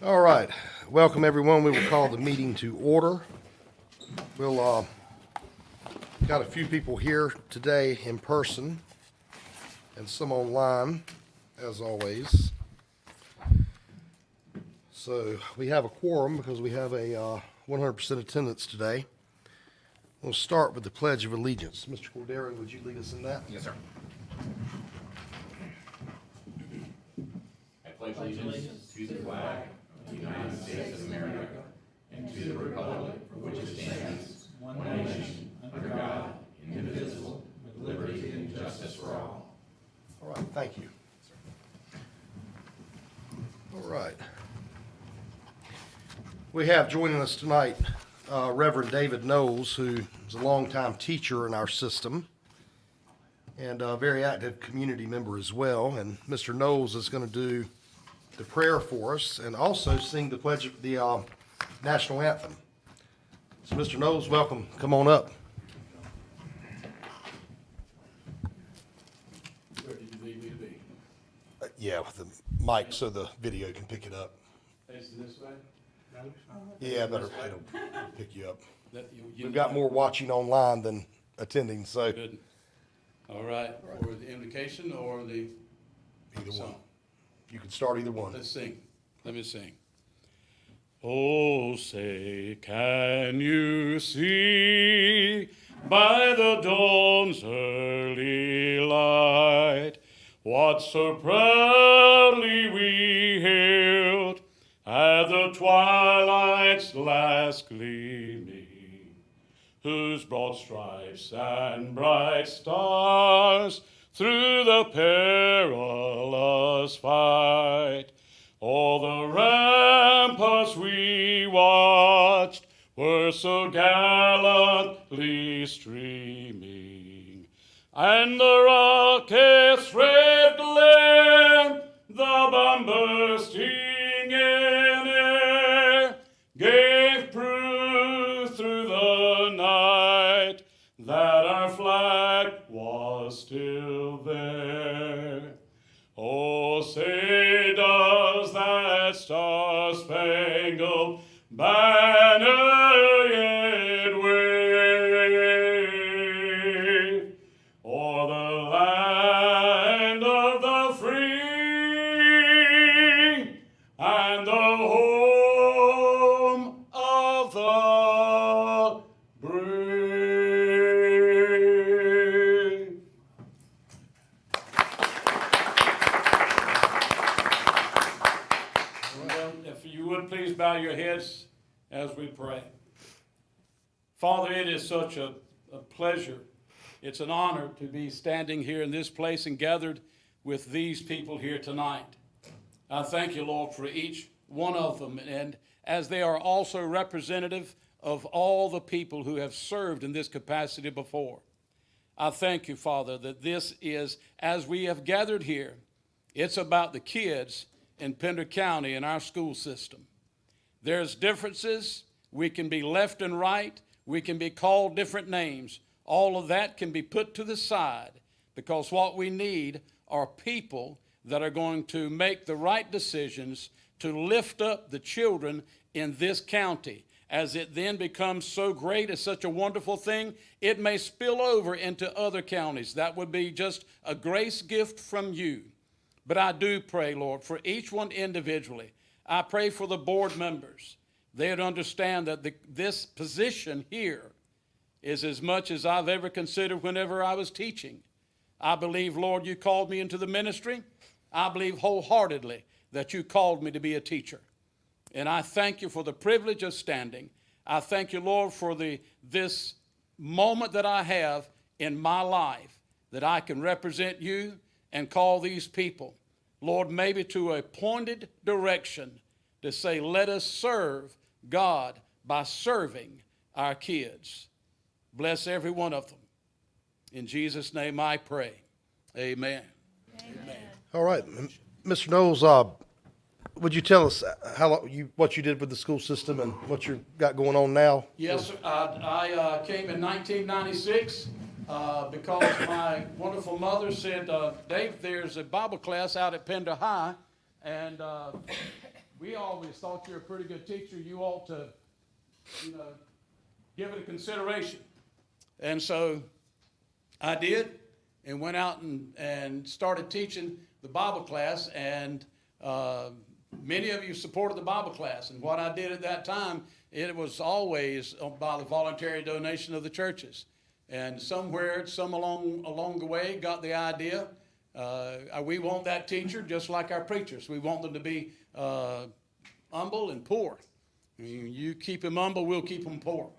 All right. Welcome, everyone. We will call the meeting to order. We'll got a few people here today in person and some online, as always. So we have a quorum because we have a 100% attendance today. We'll start with the Pledge of Allegiance. Mr. Cordero, would you lead us in that? Yes, sir. I pledge allegiance to the flag of the United States of America and to the republic for which it stands, one nation, under God, indivisible, with liberty and justice for all. All right, thank you. All right. We have joining us tonight Reverend David Knowles, who is a longtime teacher in our system and a very active community member as well. And Mr. Knowles is going to do the prayer for us and also sing the pledge of the national anthem. So, Mr. Knowles, welcome. Come on up. Where did you need me to be? Yeah, with the mic so the video can pick it up. Facing this way? No? Yeah, better it'll pick you up. You We've got more watching online than attending, so Good. All right, or the invocation or the either one. song? You can start either one. Let's sing. Let me sing. Oh, say, can you see by the dawn's early light what so proudly we hailed at the twilight's last gleaming, whose broad stripes and bright stars through the perilous fight all the ramparts we watched were so gallantly streaming, and the rocket's red glare, the bomb bursting in air, gave proof through the night that our flag was still there. Oh, say does that star-spangled banner yet wave o'er the land of the free and the home of the brave? Well, if you would please bow your heads as we pray. Father, it is such a pleasure. It's an honor to be standing here in this place and gathered with these people here tonight. I thank you, Lord, for each one of them, and as they are also representative of all the people who have served in this capacity before. I thank you, Father, that this is, as we have gathered here, it's about the kids in Pender County and our school system. There's differences. We can be left and right. We can be called different names. All of that can be put to the side because what we need are people that are going to make the right decisions to lift up the children in this county. As it then becomes so great, it's such a wonderful thing, it may spill over into other counties. That would be just a grace gift from you. But I do pray, Lord, for each one individually. I pray for the board members. They'd understand that this position here is as much as I've ever considered whenever I was teaching. I believe, Lord, you called me into the ministry. I believe wholeheartedly that you called me to be a teacher. And I thank you for the privilege of standing. I thank you, Lord, for this moment that I have in my life that I can represent you and call these people, Lord, maybe to a pointed direction to say, let us serve God by serving our kids. Bless every one of them. In Jesus' name I pray. Amen. Amen. All right, Mr. Knowles, would you tell us what you did with the school system and what you got going on now? Yes, I came in 1996 because my wonderful mother said, Dave, there's a Bible class out at Pender High And we always thought you're a pretty good teacher. You ought to, give it a consideration. And so I did, and went out and started teaching the Bible class, and many of you supported the Bible class. And what I did at that time, it was always by the voluntary donation of the churches. And some along the way got the idea, we want that teacher just like our preachers. We want them to be humble and poor. You keep them humble, we'll keep them poor.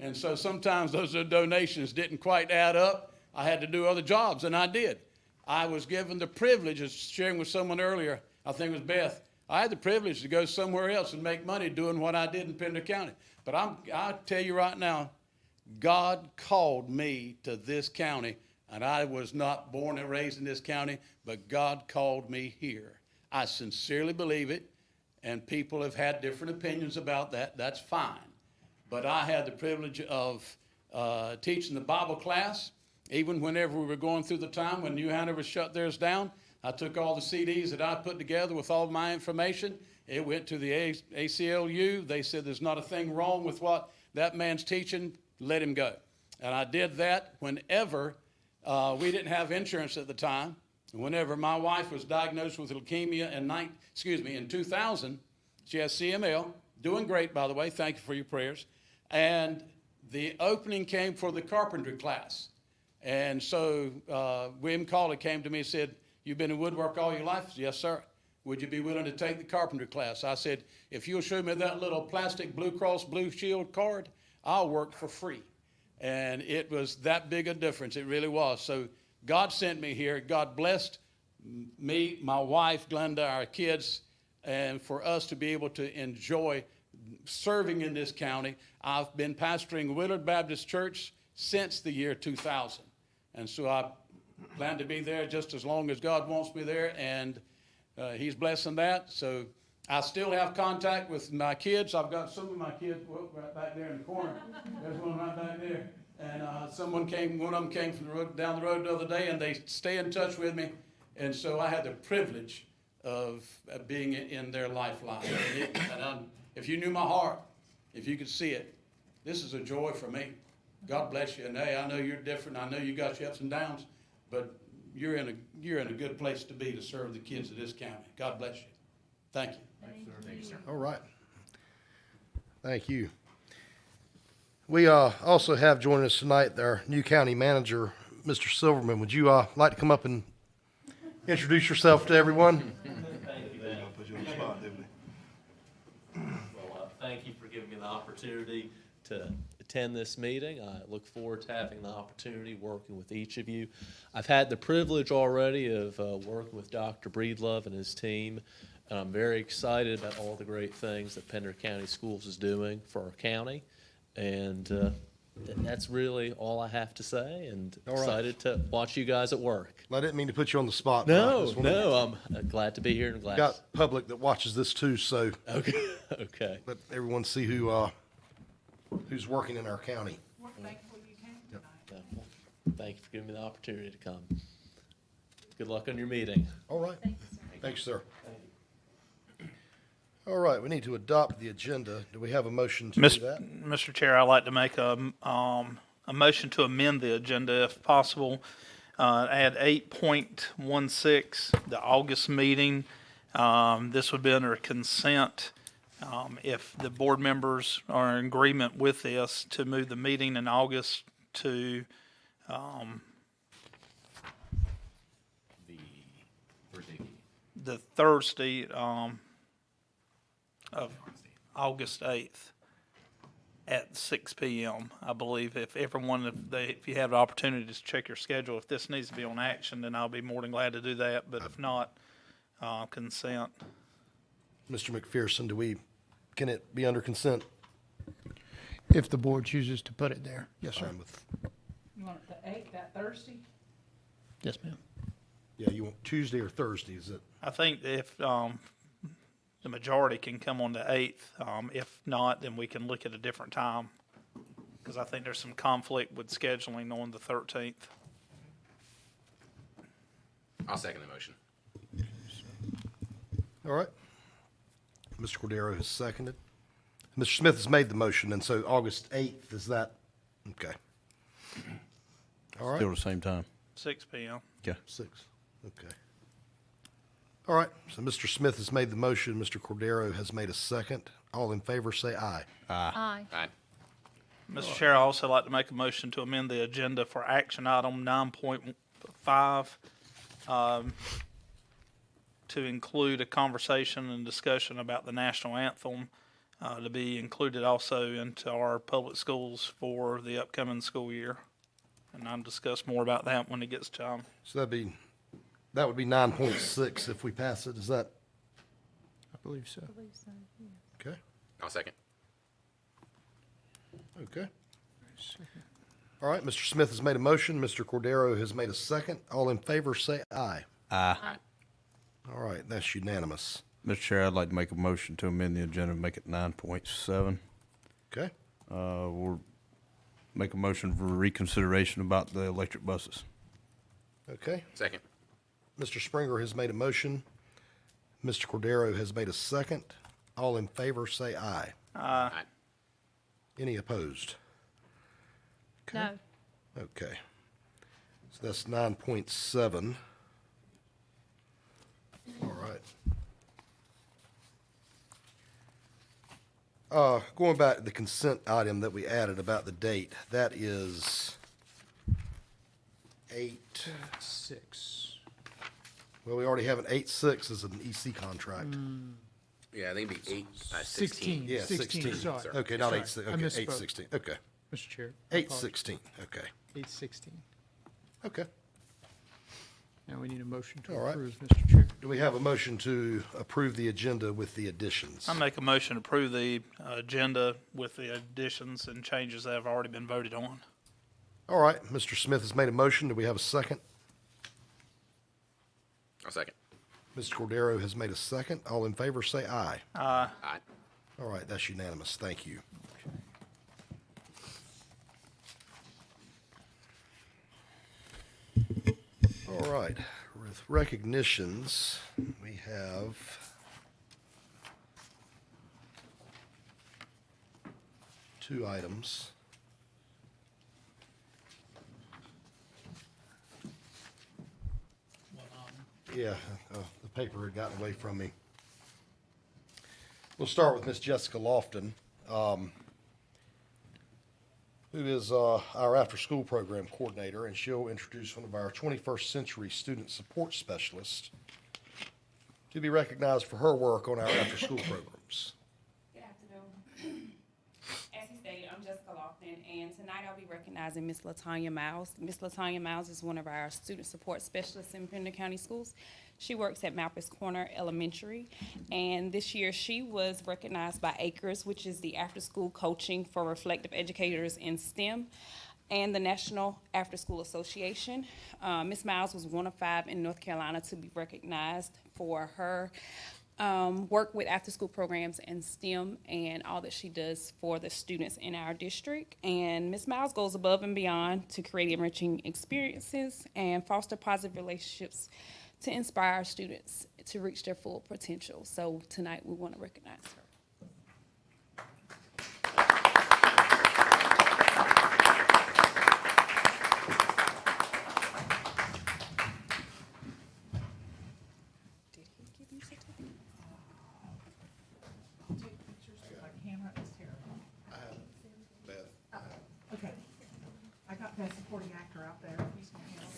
And so sometimes those donations didn't quite add up. I had to do other jobs, and I did. I was given the privilege of sharing with someone earlier, I think it was Beth. I had the privilege to go somewhere else and make money doing what I did in Pender County. But I tell you right now, God called me to this county, and I was not born and raised in this county, but God called me here. I sincerely believe it, and people have had different opinions about that. That's fine. But I had the privilege of teaching the Bible class. Even whenever we were going through the time when New Hanover shut theirs down, I took all the CDs that I put together with all my information. It went to the ACLU. They said there's not a thing wrong with what that man's teaching. Let him go. And I did that whenever we didn't have insurance at the time. Whenever my wife was diagnosed with leukemia in 2000, she has CML, doing great, by the way. Thank you for your prayers. And the opening came for the carpentry class. And so William Cawley came to me and said, "You've been in woodwork all your life?" I said, "Yes, sir. Would you be willing to take the carpentry class?" I said, "If you'll show me that little plastic Blue Cross Blue Shield card, I'll work for free." And it was that big a difference. It really was. So God sent me here. God blessed me, my wife, Glenda, our kids, and for us to be able to enjoy serving in this county. I've been pastoring Willard Baptist Church since the year 2000. And so I plan to be there just as long as God wants me there, and he's blessing that. So I still have contact with my kids. I've got some of my kids right back there in the corner. There's one right back there. And one of them came from down the road the other day, and they stay in touch with me. And so I had the privilege of being in their lifeline. If you knew my heart, if you could see it, this is a joy for me. God bless you. And hey, I know you're different. I know you got your ups and downs, but you're in a good place to be to serve the kids of this county. God bless you. Thank you. Thank you, sir. All right. Thank you. We also have joining us tonight our new county manager, Mr. Silverman. Would you like to come up and introduce yourself to everyone? Thank you, Ben. Well, thank you for giving me the opportunity to attend this meeting. I look forward to having the opportunity working with each of you. I've had the privilege already of working with Dr. Breedlove and his team, and I'm very excited about all the great things that Pender County Schools is doing for our county, and that's really all I have to say, and excited to watch you guys at work. I didn't mean to put you on the spot. No, I'm glad to be here and glad. Got public that watches this too, so Okay. let everyone see who's working in our county. We're thankful you came tonight. Well, thank you for giving me the opportunity to come. Good luck on your meeting. All right. Thank you, sir. Thanks, sir. All right, we need to adopt the agenda. Do we have a motion to do that? Mr. Chair, I'd like to make a motion to amend the agenda if possible. Add 8.16, the August meeting. This would be under consent. If the board members are in agreement with this, to move the meeting in August to the Thursday of August 8th at 6 p.m. I believe if you have the opportunity to check your schedule, if this needs to be on action, then I'll be more than glad to do that. But if not, consent. Mr. McPherson, can it be under consent? If the board chooses to put it there. Yes, sir. Fine with- You want it the 8th, that Thursday? Yes, ma'am. Yeah, you want Tuesday or Thursday, is it? I think if the majority can come on the 8th, if not, then we can look at a different time. Because I think there's some conflict with scheduling on the 13th. I'll second the motion. All right. Mr. Cordero has seconded. Mr. Smith has made the motion, and so August 8th, is that, okay. All right, Still the same time. 6 PM. Okay. 6, okay. All right, so Mr. Smith has made the motion, Mr. Cordero has made a second. All in favor, say aye. Aye. Mr. Chair, I also like to make a motion to amend the agenda for action item 9.5, to include a conversation and discussion about the national anthem, to be included also into our public schools for the upcoming school year. And I'll discuss more about that when it gets time. So that would be 9.6 if we pass it, is that, I believe so. okay? I'll second. Okay. All right, Mr. Smith has made a motion, Mr. Cordero has made a second. All in favor, say aye. Aye. All right, that's unanimous. Mr. Chair, I'd like to make a motion to amend the agenda and make it 9.7. Okay, We'll make a motion for reconsideration about the electric buses. okay. Second. Mr. Springer has made a motion. Mr. Cordero has made a second. All in favor, say aye. Aye. Any opposed? No. Okay. So that's 9.7. All right. Going back to the consent item that we added about the date, that is 8, well, we already have an 8/6 as an EC contract. Yeah, I think it'd be 8/16. Yeah, 16. sorry. Okay, not Sorry, 8/6, I okay, misspoke. 8/16, okay. Mr. Chair. 8/16, okay, 8:16. okay. Now we need a motion to All right. approve, Mr. Chair. Do we have a motion to approve the agenda with the additions? I make a motion to approve the agenda with the additions and changes that have already been voted on. All right, Mr. Smith has made a motion. Do we have a second? I'll second. Mr. Cordero has made a second. All in favor, say aye. Aye. Aye. All right, that's unanimous. Thank you. All right, with recognitions, we have two items. Yeah, the paper had gotten away from me. We'll start with Miss Jessica Lofton, who is our after-school program coordinator, and she'll introduce one of our 21st century student support specialists to be recognized for her work on our after-school programs. Good afternoon. As he stated, I'm Jessica Lofton, and tonight I'll be recognizing Miss LaTanya Miles. Miss LaTanya Miles is one of our student support specialists in Pender County Schools. She works at Malpas Corner Elementary, and this year she was recognized by ACRES, which is the after-school coaching for reflective educators in STEM, and the National After School Association. Ms. Miles was one of 5 in North Carolina to be recognized for her work with after-school programs in STEM and all that she does for the students in our district. And Ms. Miles goes above and beyond to create enriching experiences and foster positive relationships to inspire our students to reach their full potential. So tonight we want to recognize her. Did he give you certificate? Take pictures with my camera is terrible. Okay. I got that supporting actor out there. He's gonna handle it.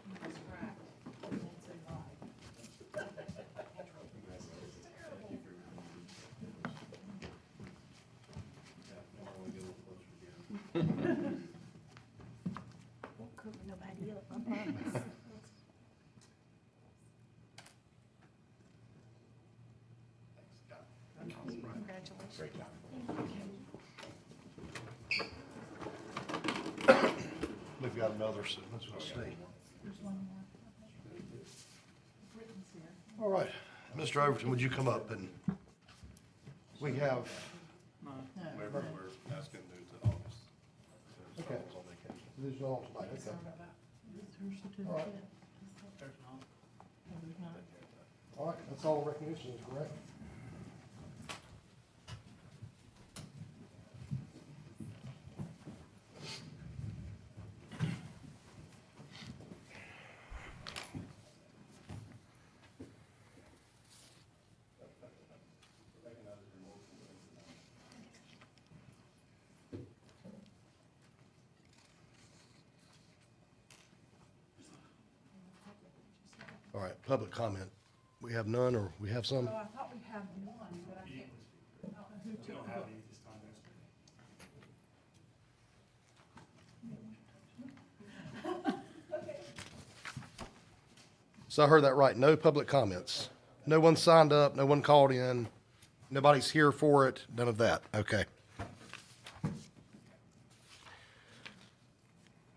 My camera's cracked. It won't say live. Won't cook nobody up, I promise. Congratulations. Great job. We've got another, so let's just stay. There's one more. Britain's here. All right, Mr. Overton, would you come up and, we have, We're asking due to August. okay. These are all tonight, okay. All right, that's all recognitions, correct? All right, public comment. We have none, or we have some? Oh, I thought we had one, but I can't, I don't know who took it. So I heard that right, no public comments. No one signed up, no one called in, nobody's here for it, none of that, okay.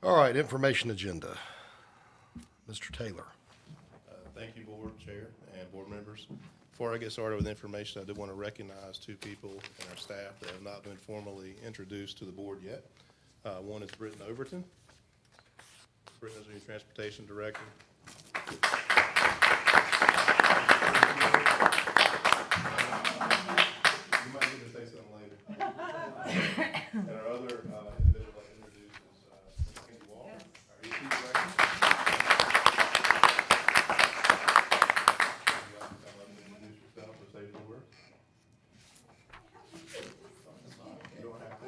All right, information agenda. Mr. Taylor. Thank you, Board Chair and board members. Before I get started with information, I do want to recognize two people in our staff that have not been formally introduced to the board yet. One is Britton Overton. Britton is the new Transportation Director. You might need to say something later. And our other individual I'd like to introduce is Cindy Walker, our EP Director. You want to come up and introduce yourself or say a few words? You don't have to.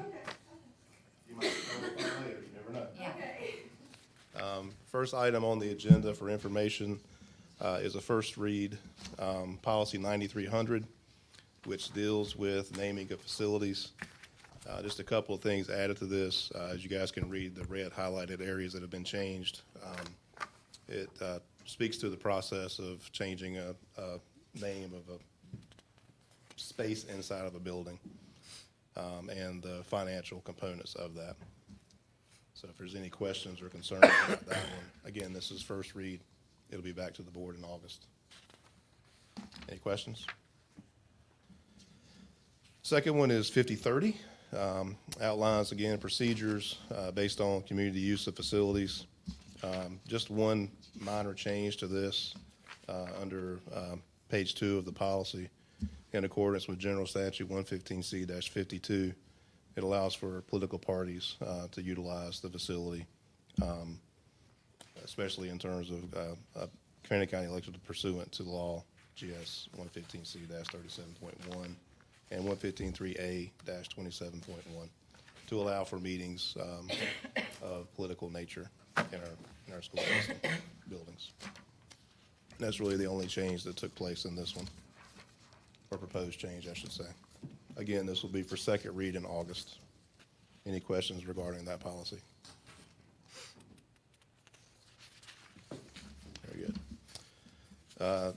You might come up later, you never know. First item on the agenda for information is a first read, policy 9300, which deals with naming of facilities. Just a couple of things added to this. As you guys can read, the red highlighted areas that have been changed. It speaks to the process of changing a name of a space inside of a building and the financial components of that. So if there's any questions or concerns about that one, again, this is first read. It'll be back to the board in August. Any questions? Second one is 5030. Outlines, again, procedures based on community use of facilities. Just one minor change to this under page 2 of the policy. In accordance with General Statute 115C-52, it allows for political parties to utilize the facility, especially in terms of Community County elected pursuant to law GS 115C-37.1 and 115.3A-27.1 to allow for meetings of political nature in our school system buildings. And that's really the only change that took place in this one, or proposed change, I should say. Again, this will be for second read in August. Any questions regarding that policy? Very good.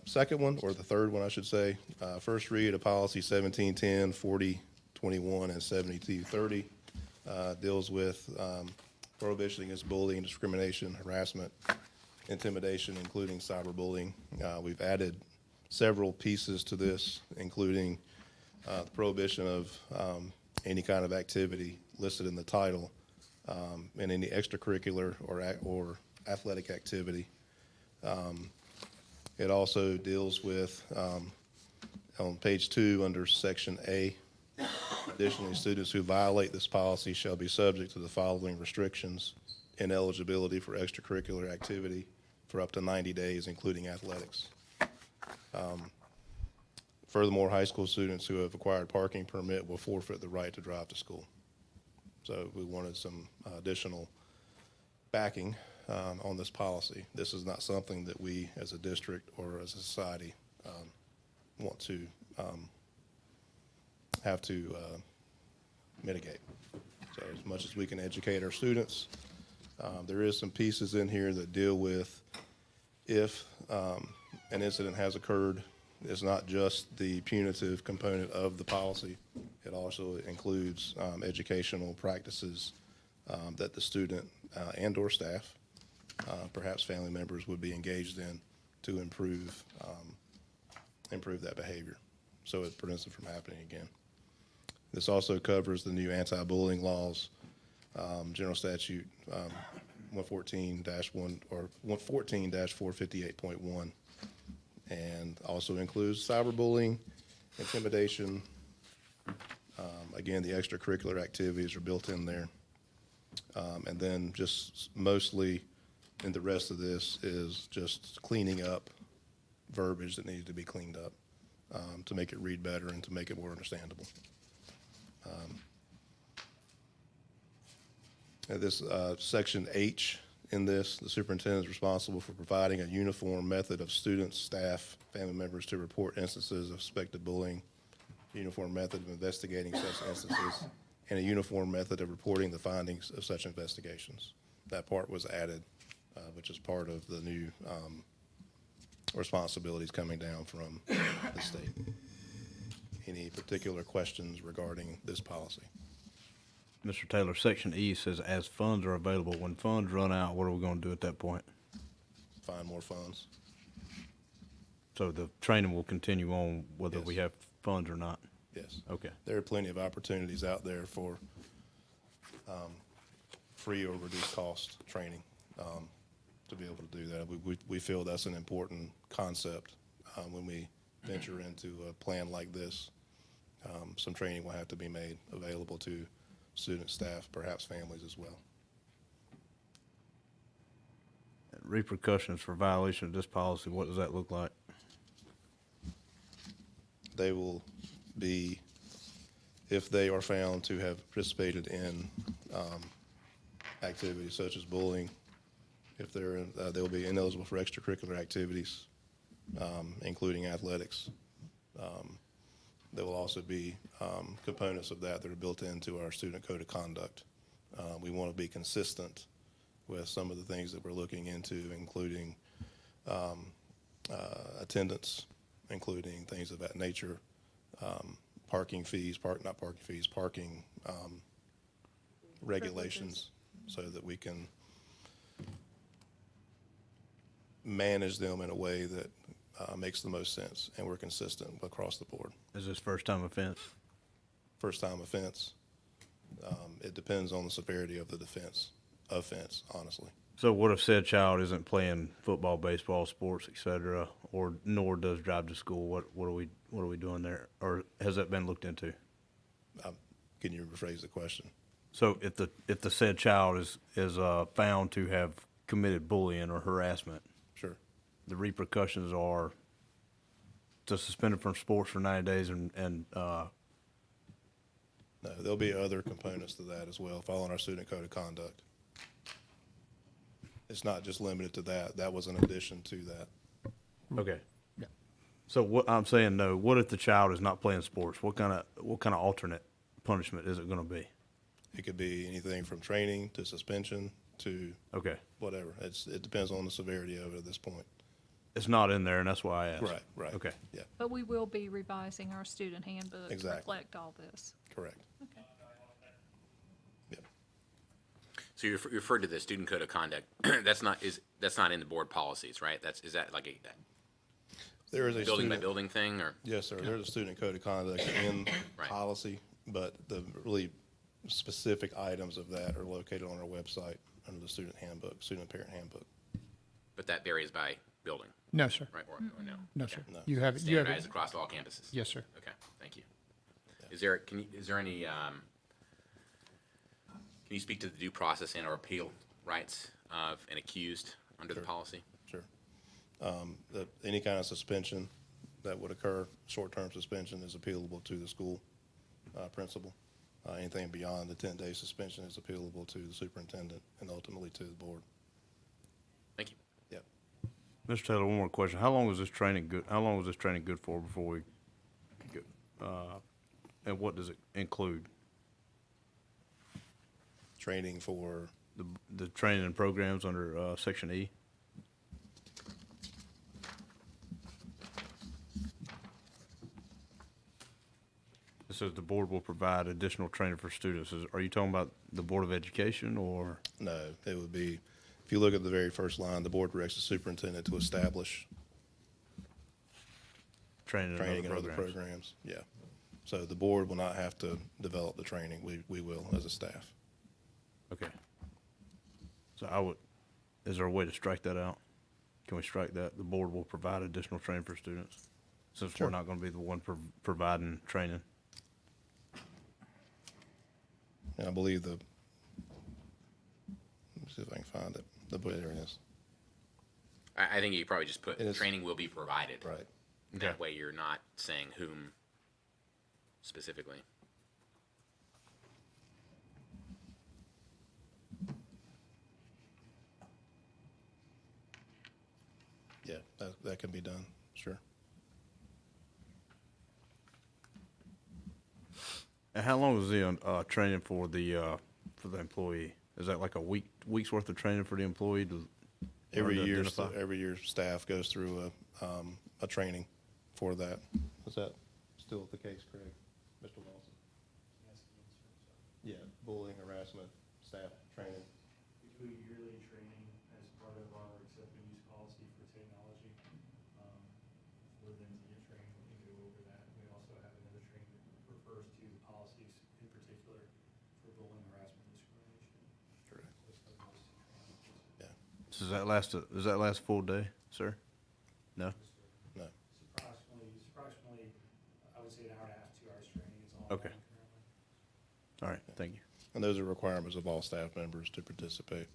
Second one, or the third one, I should say, first read of policy 1710, 4021, and 7230 deals with prohibition against bullying, discrimination, harassment, intimidation, including cyberbullying. We've added several pieces to this, including the prohibition of any kind of activity listed in the title and any extracurricular or athletic activity. It also deals with, on page 2 under section A, additionally, students who violate this policy shall be subject to the following restrictions: ineligibility for extracurricular activity for up to 90 days, including athletics. Furthermore, high school students who have acquired parking permit will forfeit the right to drive to school. So we wanted some additional backing on this policy. This is not something that we as a district or as a society want to have to mitigate. So as much as we can educate our students, there is some pieces in here that deal with if an incident has occurred. It's not just the punitive component of the policy. It also includes educational practices that the student and or staff, perhaps family members, would be engaged in to improve that behavior, so it prevents it from happening again. This also covers the new anti-bullying laws, General Statute 114-1 or 114-458.1, and also includes cyberbullying, intimidation. Again, the extracurricular activities are built in there. And then just mostly in the rest of this is just cleaning up verbiage that needs to be cleaned up to make it read better and to make it more understandable. This section H in this, the superintendent is responsible for providing a uniform method of students, staff, family members to report instances of suspected bullying, uniform method of investigating such instances, and a uniform method of reporting the findings of such investigations. That part was added, which is part of the new responsibilities coming down from the state. Any particular questions regarding this policy? Mr. Taylor, section E says as funds are available. When funds run out, what are we gonna do at that point? Find more funds? So the training will continue on whether we Yes. have funds or not? Yes. Okay. There are plenty of opportunities out there for free or reduced cost training to be able to do that. We feel that's an important concept when we venture into a plan like this. Some training will have to be made available to students, staff, perhaps families as well. Repercussions for violation of this policy, what does that look like? They will be, if they are found to have participated in activities such as bullying, if they'll be ineligible for extracurricular activities, including athletics. There will also be components of that are built into our student code of conduct. We want to be consistent with some of the things that we're looking into, including attendance, including things of that nature, parking regulations, so that we can manage them in a way that makes the most sense, and we're consistent across the board. Is this first time offense? First time offense, it depends on the severity of the offense, honestly. So what if said child isn't playing football, baseball, sports, et cetera, or nor does drive to school? What are we doing there? Or has that been looked into? Can you rephrase the question? So if the said child is found to have committed bullying or harassment, Sure. the repercussions are to suspend it from sports for 90 days and No, there'll be other components to that as well, following our student code of conduct. It's not just limited to that. That was an addition to that. okay. Yeah. So what I'm saying, no, what if the child is not playing sports? What kind of alternate punishment is it going to be? It could be anything from training to suspension to Okay. whatever. It depends on the severity of it at this point. It's not in there, and that's why I asked. Right. Okay. Yeah, But we will be revising our student handbook to Exactly. reflect all this. correct. Okay. Yep. So you referred to the student code of conduct. That's not in the board policies, right? Is that like a There is a building by student, building thing, or? yes, sir. There's a student code of conduct in Right. policy, but the really specific items of that are located on our website under the student handbook, student parent handbook. But that varies by building, No, sir. right? Or no? No, sir. No. You have it. Standardized across all campuses? Yes, sir. Okay, thank you. Is there any, can you speak to the due process and or appeal rights of an accused under the policy? Sure. Any kind of suspension that would occur, short-term suspension, is appealable to the school principal. Anything beyond the 10-day suspension is appealable to the superintendent and ultimately to the board. Thank you. Yep. Mr. Taylor, one more question. How long was this training good? How long was this training good for before we go? And what does it include? Training for, The training and programs under section E? It says the board will provide additional training for students. Are you talking about the Board of Education or? no, it would be, if you look at the very first line, the board directs the superintendent to establish Training training and and other other programs? programs. Yeah. So the board will not have to develop the training. We will as a staff. Okay. So is there a way to strike that out? Can we strike that? The board will provide additional training for students, since we're not gonna be the one providing training. And I believe let me see if I can find it. There it is. I think you probably just put, It is- training will be provided. Right. That way you're not saying whom specifically. Yeah, that can be done, sure. And how long is the training for the employee? Is that like a week's worth of training for the employee to Every learn to year, identify? every year staff goes through a training for that. Is that still the case, Craig? Mr. Lawson? Yeah, bullying, harassment, staff training. We do yearly training as part of our acceptable use policy for technology. For them to get trained, we can go over that. We also have another training that refers to the policies in particular for bullying, harassment, and discrimination. Correct. So it's like those two trainings. Yeah, So does that last full day, sir? No? no. It's approximately, I would say an hour and a half, 2 hours training. It's all Okay. online currently. All right, thank you. And those are requirements of all staff members to participate.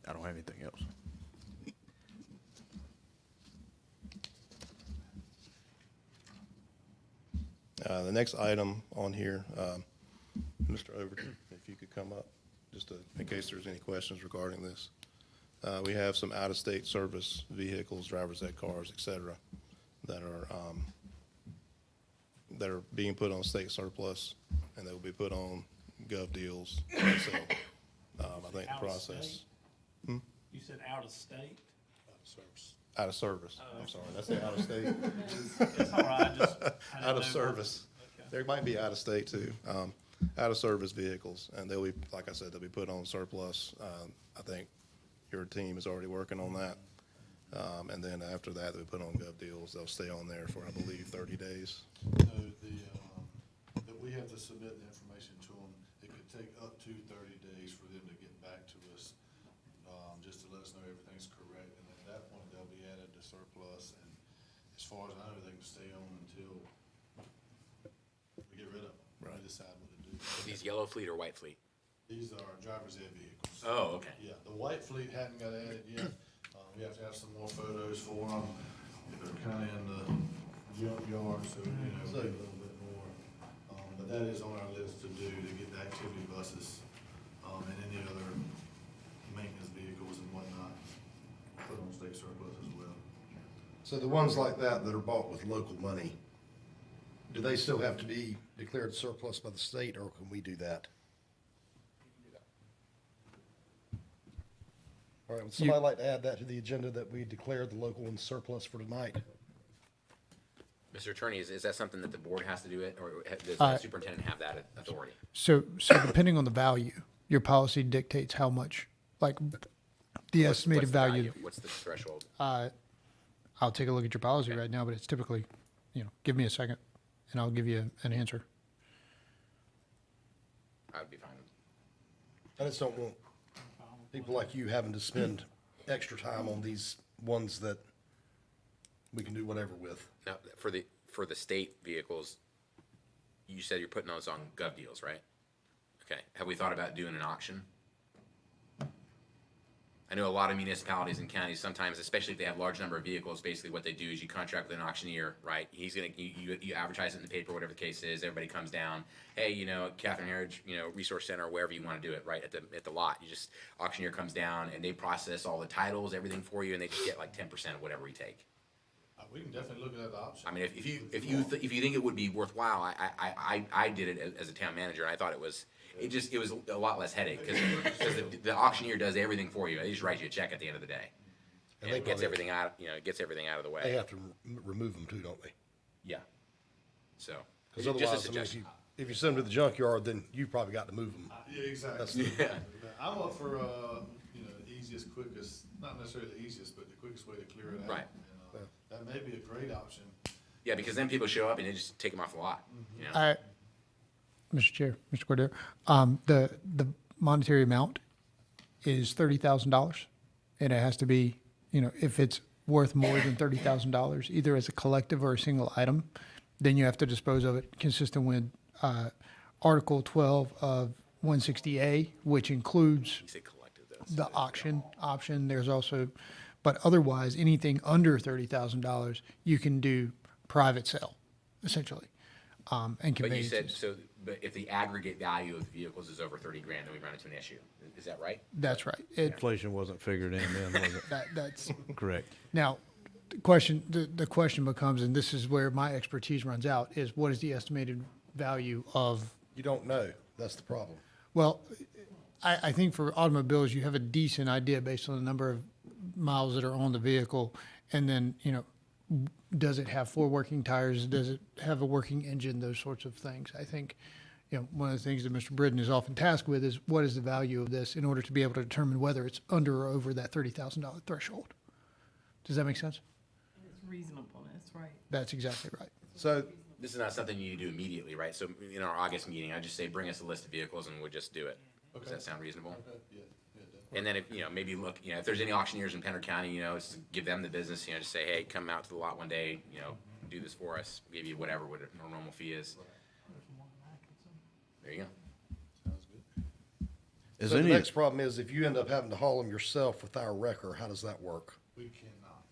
I don't have anything else. The next item on here, Mr. Overton, if you could come up, just in case there's any questions regarding this. We have some out-of-state service vehicles, driver's ed cars, et cetera, that are being put on state surplus, and they will be put on gov deals. So, I think the process, You said out of state? out of service, I'm sorry, that's the out of state. It's all right, I didn't Out of know. service. Okay. There might be out of state too, out of service vehicles, and they'll be, like I said, they'll be put on surplus. I think your team is already working on that. And then after that, they'll be put on gov deals. They'll stay on there for, I believe, 30 days. No, that we have to submit the information to them. It could take up to 30 days for them to get back to us, just to let us know everything's correct. And at that point, they'll be added to surplus. And as far as I know, they can stay on until we get rid of them. Right. We decide what to do. These yellow fleet or white fleet? These are driver's ed vehicles. Oh, okay. Yeah, the white fleet hadn't got added yet. We have to have some more photos for them. They're kind of in the junkyard, so, we need a little bit more. But that is on our list to do, to get the activity buses, and any other maintenance vehicles and whatnot, put on state surplus as well. So the ones like that that are bought with local money, do they still have to be declared surplus by the state, or can we do that? All right, would somebody like to add that to the agenda, that we declare the local ones surplus for tonight? Mr. Attorney, is that something that the board has to do it, or does the superintendent have that authority? So depending on the value, your policy dictates how much, like the estimated What's the value. What's the threshold? I'll take a look at your policy right now, but it's typically, give me a second and I'll give you an answer. I would be fine. I just don't want people like you having to spend extra time on these ones that we can do whatever with. Now, for the state vehicles, you said you're putting those on gov deals, right? Okay. Have we thought about doing an auction? I know a lot of municipalities and counties sometimes, especially if they have large number of vehicles, basically what they do is you contract with an auctioneer, right? He's gonna, you advertise it in the paper, whatever the case is, everybody comes down, hey, Catherine Heritage, Resource Center, wherever you wanna do it, right, at the lot. Auctioneer comes down and they process all the titles, everything for you, and they just get like 10% of whatever we take. We can definitely look at that option. I mean, if you think it would be worthwhile, I did it as a town manager, and I thought it was a lot less headache, because the auctioneer does everything for you. They just write you a check at the end of the day, and it gets everything out. It gets everything out of the way. They have to remove them too, don't they? Yeah. So, Because just a otherwise, I mean, suggestion. if you send them to the junkyard, then you've probably got to move them. Yeah, exactly. That's- Yeah. I'm up for, the easiest, quickest, not necessarily the easiest, but the quickest way to clear it out. Right. And, that may be a great option. Yeah, because then people show up and they just take them off the lot. You know? Mr. Chair, Mr. Cordero, the monetary amount is $30,000. And it has to be, if it's worth more than $30,000, either as a collective or a single item, then you have to dispose of it consistent with Article 12 of 160A, which includes the auction option. There's also, but otherwise, anything under $30,000, you can do private sale, essentially, and But you conveyances. said, so, but if the aggregate value of the vehicles is over 30 grand, then we run into an issue. Is that right? That's right. Inflation wasn't figured in then, was it? That's Correct. now, the question becomes, and this is where my expertise runs out, is what is the estimated value of? You don't know. That's the problem. Well, I think for automobiles, you have a decent idea based on the number of miles that are on the vehicle. And then, does it have 4 working tires? Does it have a working engine? Those sorts of things. I think, one of the things that Mr. Bridden is often tasked with is what is the value of this in order to be able to determine whether it's under or over that $30,000 threshold. Does that make sense? It's reasonableness, right? That's exactly right. So This is not something you do immediately, right? So in our August meeting, I just say, bring us a list of vehicles and we'll just do it. Does that sound reasonable? And then if, maybe look, if there's any auctioneers in Pender County, just give them the business, just say, hey, come out to the lot one day, do this for us, give you whatever what our normal fee is. There you go. Is so the any, next problem is if you end up having to haul them yourself with our wrecker, how does that work? We cannot.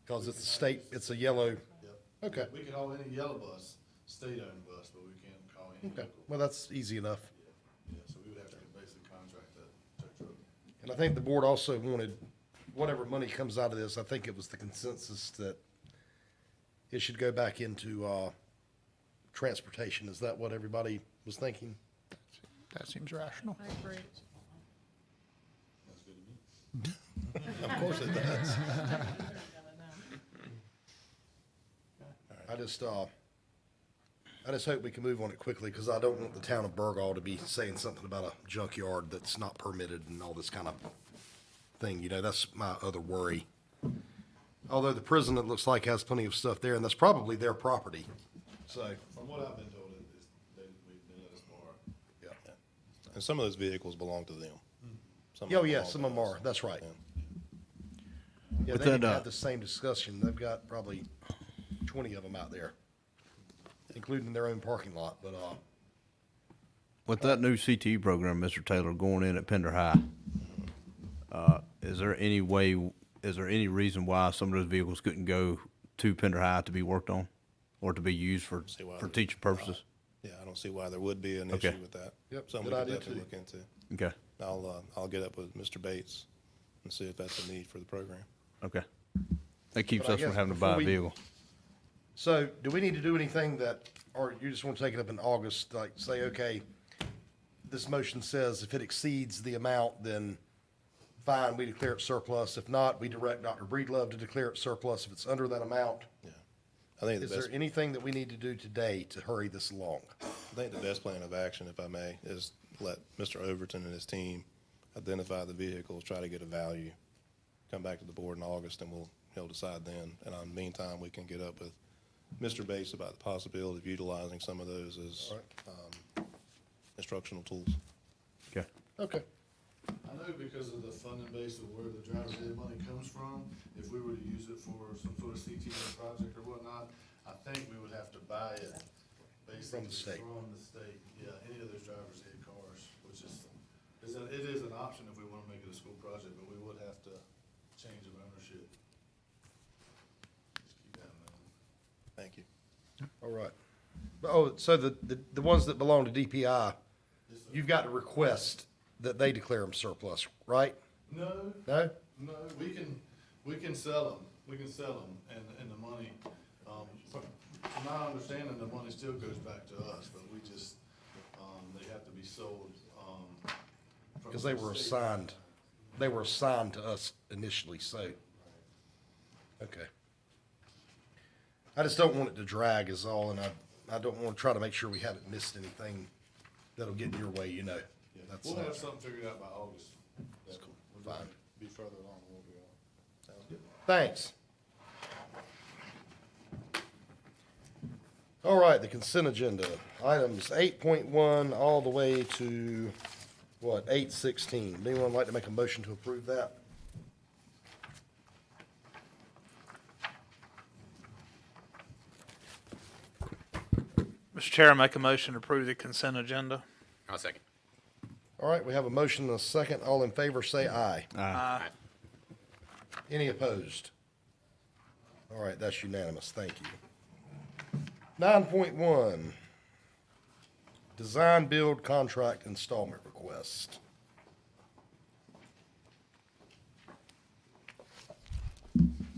Because it's a state, it's a yellow. Yep. Okay. We can haul any yellow bus, state-owned bus, but we can't call any Okay. local. Well, that's easy enough. Yeah, so we would have to basically contract that tow truck. And I think the board also wanted, whatever money comes out of this, I think it was the consensus that it should go back into, transportation. Is that what everybody was thinking? That seems rational. I agree. That's good to me. Of course it does. I just hope we can move on it quickly, because I don't want the town of Burgall to be saying something about a junkyard that's not permitted and all this kind of thing, that's my other worry. Although the prison, it looks like, has plenty of stuff there, and that's probably their property, so, From what I've been told, they let us borrow. yeah. And some of those vehicles belong to them. Some Oh, them yeah, belong some to of them us. are, that's right. Yeah, With they that, didn't have the same discussion. They've got probably 20 of them out there, including their own parking lot, but, with that new CTE program, Mr. Taylor, going in at Pender High, is there any reason why some of those vehicles couldn't go to Pender High to be worked on or to be used for teaching purposes? Yeah, I don't see why there would be an Okay. issue with that. Yep, Something good we could idea, definitely too. look into. Okay, I'll get up with Mr. Bates and see if that's a need for the program. okay. That keeps But I us from guess having to before buy a we- vehicle. So, do we need to do anything that, or you just want to take it up in August, like, say, okay, this motion says if it exceeds the amount, then fine, we declare it surplus. If not, we direct Dr. Breedlove to declare it surplus if it's under that amount. Yeah. I think the Is best, there anything that we need to do today to hurry this along? I think the best plan of action, if I may, is let Mr. Overton and his team identify the vehicles, try to get a value, come back to the board in August, and he'll decide then. And in the meantime, we can get up with Mr. Bates about the possibility of utilizing some of those as instructional tools. Okay. Okay. I know because of the funding base of where the driver's ed money comes from, if we were to use it for some sort of CTE project or whatnot, I think we would have to buy it basically From the state. From the state, yeah, any of those driver's ed cars, which it is an option if we want to make it a school project, but we would have to change of ownership. Just keep that in mind. Thank you. All right. Oh, so the ones that belong to DPI, you've got to request that they declare them surplus, right? No, No? no, we can sell them, and the money, from my understanding, the money still goes back to us, but we just, they have to be sold, from Because they were the state. assigned to us initially, so. Okay. I just don't want it to drag is all, and I don't want to try to make sure we haven't missed anything that'll get in your way, Yeah, That's, we'll have something figured out by August. That's cool. We'll Fine. be further along than what we are. Sounds good. Thanks. All right, the consent agenda, items 8.1 all the way to what, 8/16. Anyone like to make a motion to approve that? Mr. Chair, I make a motion to approve the consent agenda. I'll second. All right, we have a motion and a second. All in favor, say aye. Aye. Any opposed? All right, that's unanimous. Thank you. 9.1, design build contract installment request.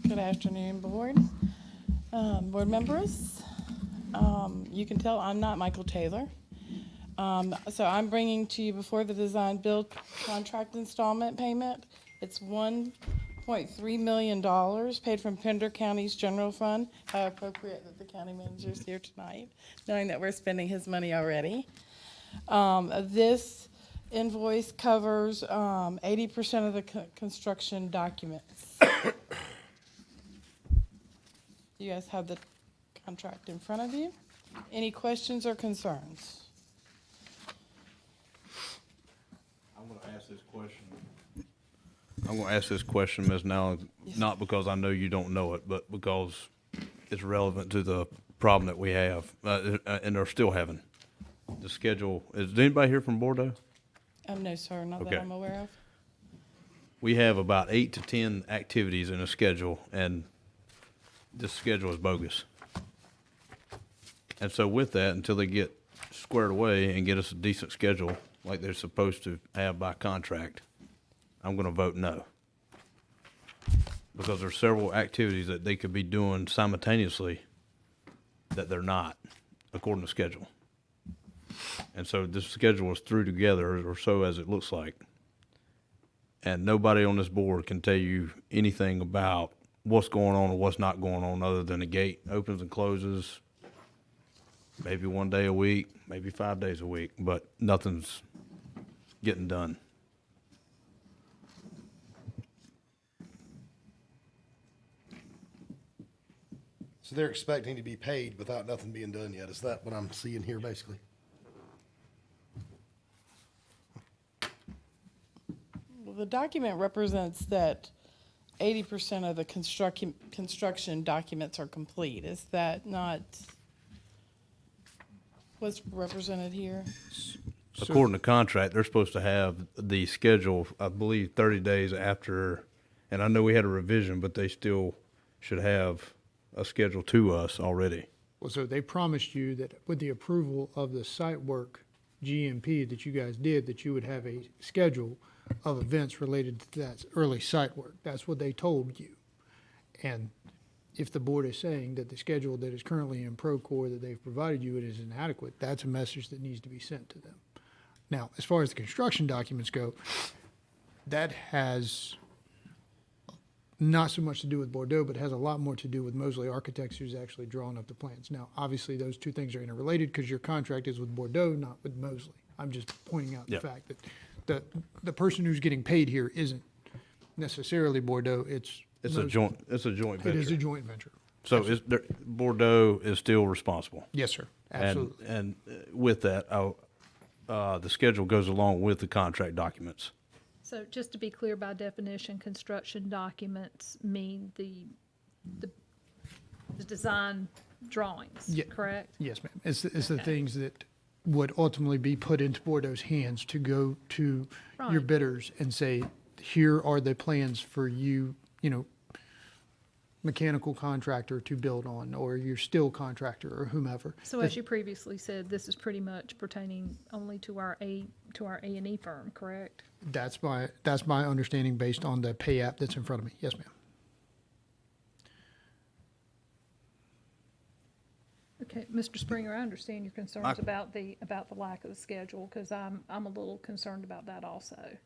Good afternoon, board. Board members. You can tell I'm not Michael Taylor. So I'm bringing to you before the design build contract installment payment. It's $1.3 million paid from Pender County's general fund. How appropriate that the county manager is here tonight, knowing that we're spending his money already. This invoice covers 80% of the construction documents. You guys have the contract in front of you. Any questions or concerns? I'm gonna ask this question, Ms. Now, not because I know you don't know it, but because it's relevant to the problem that we have, and are still having. The schedule, is anybody here from Bordeaux? No, sir, not that Okay. I'm aware of. We have about 8 to 10 activities in a schedule, and this schedule is bogus. And so with that, until they get squared away and get us a decent schedule like they're supposed to have by contract, I'm gonna vote no. Because there's several activities that they could be doing simultaneously that they're not, according to schedule. And so this schedule is through together, or so as it looks like. And nobody on this board can tell you anything about what's going on or what's not going on, other than the gate opens and closes maybe 1 day a week, maybe 5 days a week, but nothing's getting done. So they're expecting to be paid without nothing being done yet. Is that what I'm seeing here, basically? Well, the document represents that 80% of the construction documents are complete. Is that not what's represented here? According to contract, they're supposed to have the schedule, I believe, 30 days after, and I know we had a revision, but they still should have a schedule to us already. Well, so they promised you that with the approval of the site work GMP that you guys did, that you would have a schedule of events related to that early site work. That's what they told you. And if the board is saying that the schedule that is currently in Procore that they've provided you, it is inadequate, that's a message that needs to be sent to them. Now, as far as the construction documents go, that has not so much to do with Bordeaux, but has a lot more to do with Mosley Architects, who's actually drawn up the plans. Now, obviously, those two things are interrelated because your contract is with Bordeaux, not with Mosley. I'm just pointing out the Yep. fact that the person who's getting paid here isn't necessarily Bordeaux, it's It's a joint venture. It is a joint venture. So Bordeaux is still responsible. Yes, sir, absolutely. And with that, the schedule goes along with the contract documents. So just to be clear, by definition, construction documents mean the design drawings, Yeah. correct? Yes, ma'am. It's the things that would ultimately be put into Bordeaux's hands to go to your Right. bidders and say, here are the plans for you, mechanical contractor to build on, or your steel contractor, or whomever. So as you previously said, this is pretty much pertaining only to our A&E firm, correct? That's my understanding based on the pay app that's in front of me. Yes, ma'am. Okay, Mr. Springer, I understand your concerns about the lack of the schedule, because I'm a little concerned about that also.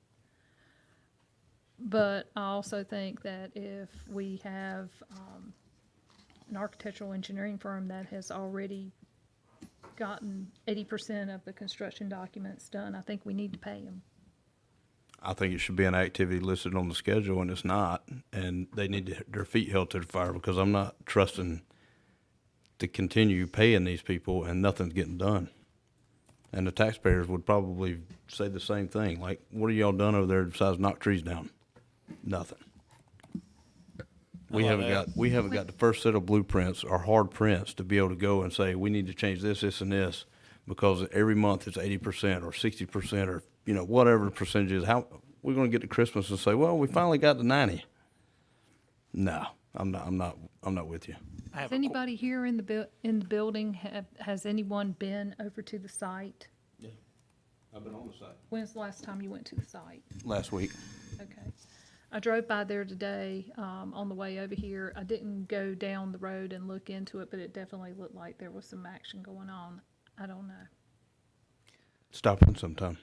But I also think that if we have an architectural engineering firm that has already gotten 80% of the construction documents done, I think we need to pay them. I think it should be an activity listed on the schedule, and it's not. And they need their feet held to the fire, because I'm not trusting to continue paying these people and nothing's getting done. And the taxpayers would probably say the same thing, like, what have y'all done over there besides knock trees down? Nothing. We haven't got the first set of blueprints or hard prints to be able to go and say, we need to change this, this, and this, because every month it's 80% or 60% or, you know, whatever the percentage is. How, we're gonna get to Christmas and say, well, we finally got to 90. No, I'm not with you. Has anybody here in the building, has anyone been over to the site? Yeah, I've been on the site. When's the last time you went to the site? Last week. Okay. I drove by there today, on the way over here. I didn't go down the road and look into it, but it definitely looked like there was some action going on. I don't know. Stop in sometime.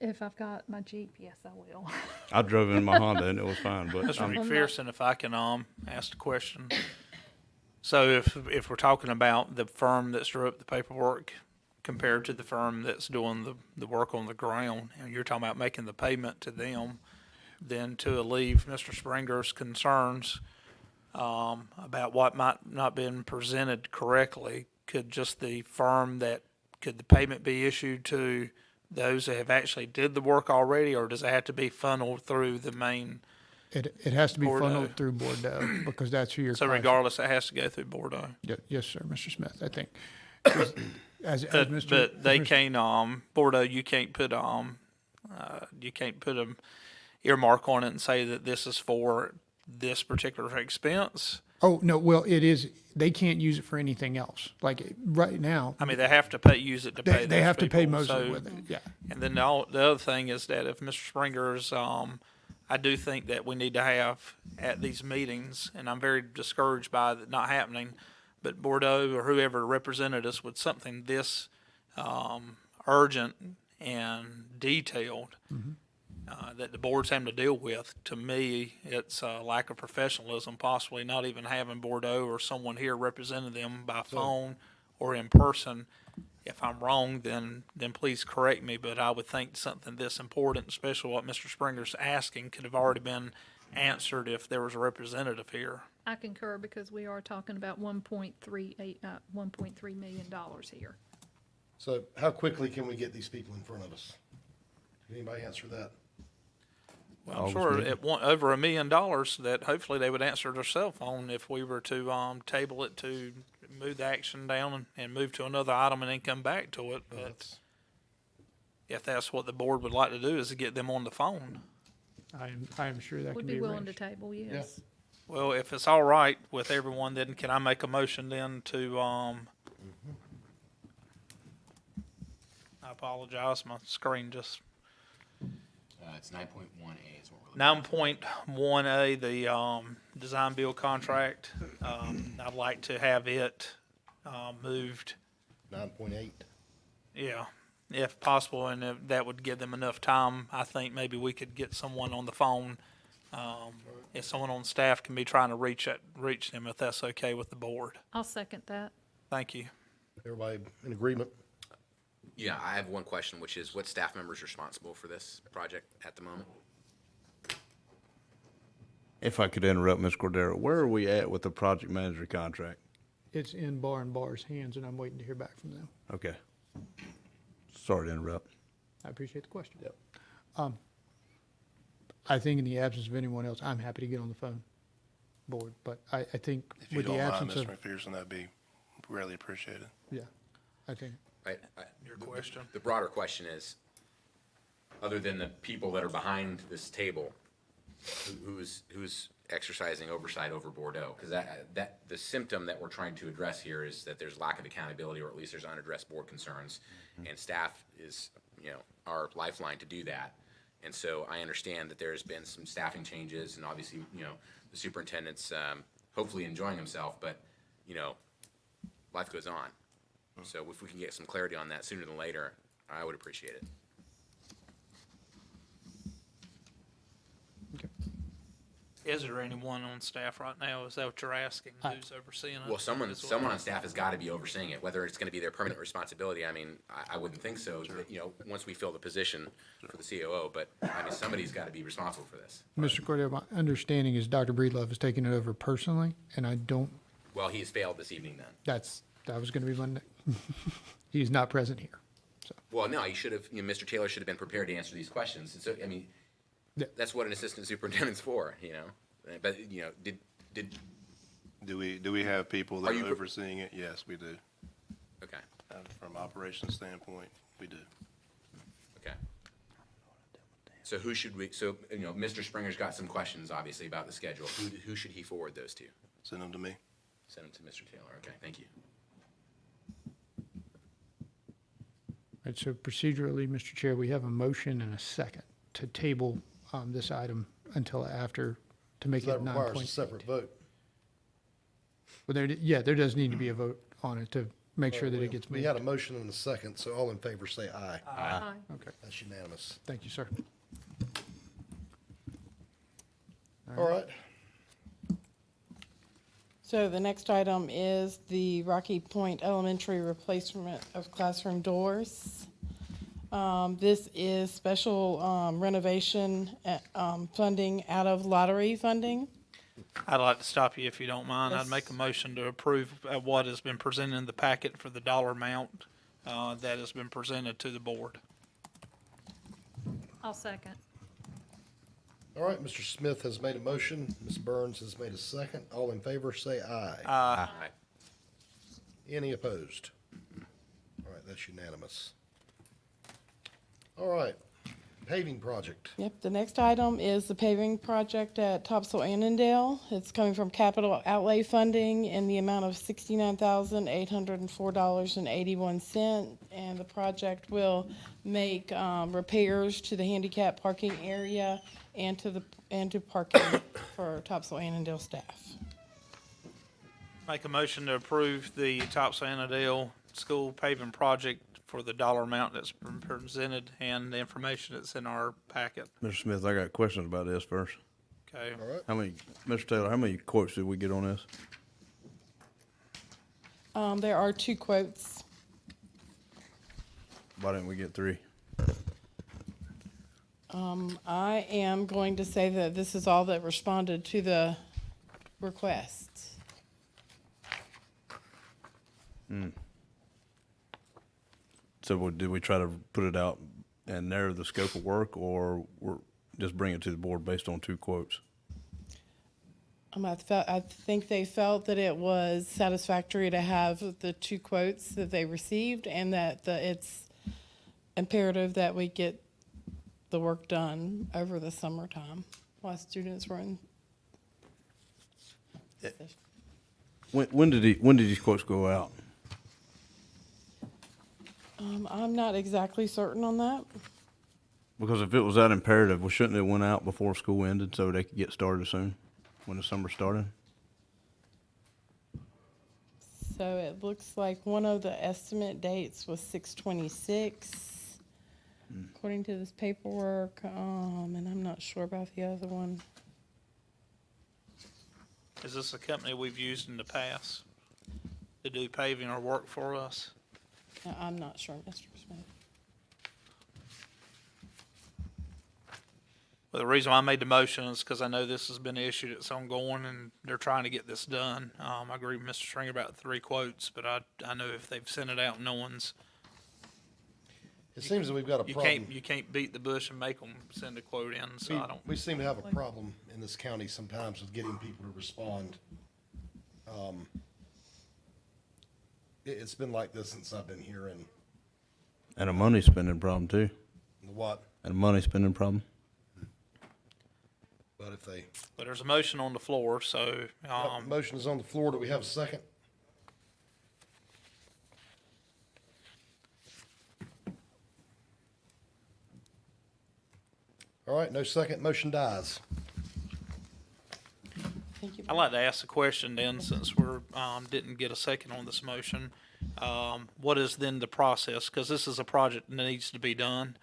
If I've got my Jeep, yes, I will. I drove in my Honda and it was fine, but Mr. McPherson, if I can ask the question. So if we're talking about the firm that's drew up the paperwork compared to the firm that's doing the work on the ground, and you're talking about making the payment to them, then to alleviate Mr. Springer's concerns about what might not been presented correctly, could the payment be issued to those that have actually did the work already, or does it have to be funneled through the main? It has to be Bordeaux. funneled through Bordeaux because that's who you're. So regardless, it has to go through Bordeaux. Yes, sir, Mr. Smith, I think. As Mr. But they Commissioner- can't, Bordeaux, you can't put an earmark on it and say that this is for this particular expense. Oh, no, well, it is, they can't use it for anything else. Like, right now, I mean, they have to use it to pay they those have to pay people, most of so- it with it, yeah. And then the other thing is that if Mr. Springer's, I do think that we need to have at these meetings, and I'm very discouraged by it not happening, but Bordeaux or whoever represented us with something this urgent and detailed that the board's having to deal with. To me, it's a lack of professionalism, possibly not even having Bordeaux or someone here representing them by phone or in person. If I'm wrong, then please correct me, but I would think something this important, especially what Mr. Springer's asking, could have already been answered if there was a representative here. I concur because we are talking about $1.3 million here. So how quickly can we get these people in front of us? Can anybody answer that? Well, I'm sure at over $1 million that hopefully they would answer their cell phone if we were to table it to move the action down and move to another item and then come back to it. But if that's what the board would like to do, is to get them on the phone. I am sure that Would can be be willing to arranged. table, yes. Well, if it's all right with everyone, then can I make a motion then to, I apologize, my screen just, It's 9.1A is what we're looking 9.1A, the design build contract. I'd like to have it moved, 9.8. yeah, if possible, and if that would give them enough time. I think maybe we could get someone on the phone, if someone on staff can be trying to reach them, if that's okay with the board. I'll second that. Thank you. Everybody in agreement? Yeah, I have one question, which is what staff member is responsible for this project at the moment? If I could interrupt, Ms. Cordero, where are we at with the project manager contract? It's in Bar and Bar's hands, and I'm waiting to hear back from them. Okay. Sorry to interrupt. I appreciate the question. I think in the absence of anyone else, I'm happy to get on the phone board, but I think If you with the don't mind, absence of, Mr. McPherson, that'd be greatly appreciated. yeah, I think, Your question? The broader question is, other than the people that are behind this table, who's exercising oversight over Bordeaux? Because that the symptom that we're trying to address here is that there's lack of accountability, or at least there's unaddressed board concerns, and staff is, our lifeline to do that. And so I understand that there's been some staffing changes, and obviously, the superintendent's hopefully enjoying himself, but, life goes on. So if we can get some clarity on that sooner than later, I would appreciate it. Is there anyone on staff right now? Is that what you're asking? Who's overseeing it? Well, someone as well? on staff has got to be overseeing it, whether it's going to be their permanent responsibility. I mean, I wouldn't think so, that, once we fill the position for the COO, but I mean, somebody's got to be responsible for this. Mr. Cordero, my understanding is Dr. Breedlove is taking it over personally, and I don't, Well, he's failed this evening then. that was gonna be my, he's not present here. Well, no, he should have, Mr. Taylor should have been prepared to answer these questions. And so, I mean, Yeah. that's what an assistant superintendent's for, But, did, Do we have people that Are you are pre- overseeing it? Yes, we do. okay, From operations standpoint, we do. okay. So who should we, Mr. Springer's got some questions, obviously, about the schedule. Who should he forward those to? Send them to me. Send them to Mr. Taylor. Okay, thank you. Right, so procedurally, Mr. Chair, we have a motion and a second to table this item until after, to make So it that 9 requires a separate vote. Well, there does need to be a vote on it to make sure that it gets We moved. had a motion and a second, so all in favor say aye. Aye. Okay, That's unanimous. thank you, sir. All right. So the next item is the Rocky Point Elementary replacement of classroom doors. This is special renovation funding out of lottery funding. I'd like to stop you if you don't mind. I'd Yes. make a motion to approve what has been presented in the packet for the dollar amount that has been presented to the board. I'll second. All right, Mr. Smith has made a motion. Ms. Burns has made a second. All in favor say aye. Uh, Aye. Any opposed? All right, that's unanimous. All right, paving project. Yep, the next item is the paving project at Topsail Annandale. It's coming from capital outlay funding in the amount of $69,804.81. And the project will make repairs to the handicap parking area and to parking for Topsail Annandale staff. Make a motion to approve the Topsail Annandale School paving project for the dollar amount that's been presented and the information that's in our packet. Mr. Smith, I got questions about this first. Okay. All right. Mr. Taylor, how many quotes did we get on this? There are 2 quotes. Why didn't we get 3? I am going to say that this is all that responded to the request. So did we try to put it out and narrow the scope of work, or just bring it to the board based on 2 quotes? I think they felt that it was satisfactory to have the 2 quotes that they received, and that it's imperative that we get the work done over the summertime while students were in. When did these quotes go out? I'm not exactly certain on that. Because if it was that imperative, well, shouldn't it went out before school ended so they could get started soon, when the summer started? So it looks like one of the estimate dates was 6/26, according to this paperwork, and I'm not sure about the other one. Is this a company we've used in the past to do paving or work for us? I'm not sure, Mr. Smith. Well, the reason why I made the motion is because I know this has been an issue that's ongoing and they're trying to get this done. I agree with Mr. Stringer about 3 quotes, but I know if they've sent it out, no one's, It seems that we've got a problem. you can't beat the bush and make them send a quote in, so I don't. We seem to have a problem in this county sometimes with getting people to respond. It's been like this since I've been here, and And a money spending problem too. what, And a money spending problem. but if they, But there's a motion on the floor, so, motion is on the floor, do we have a second? All right, no second, motion dies. Thank you. I'd like to ask a question then, since we're, didn't get a second on this motion. What is then the process? Because this is a project that needs to be done,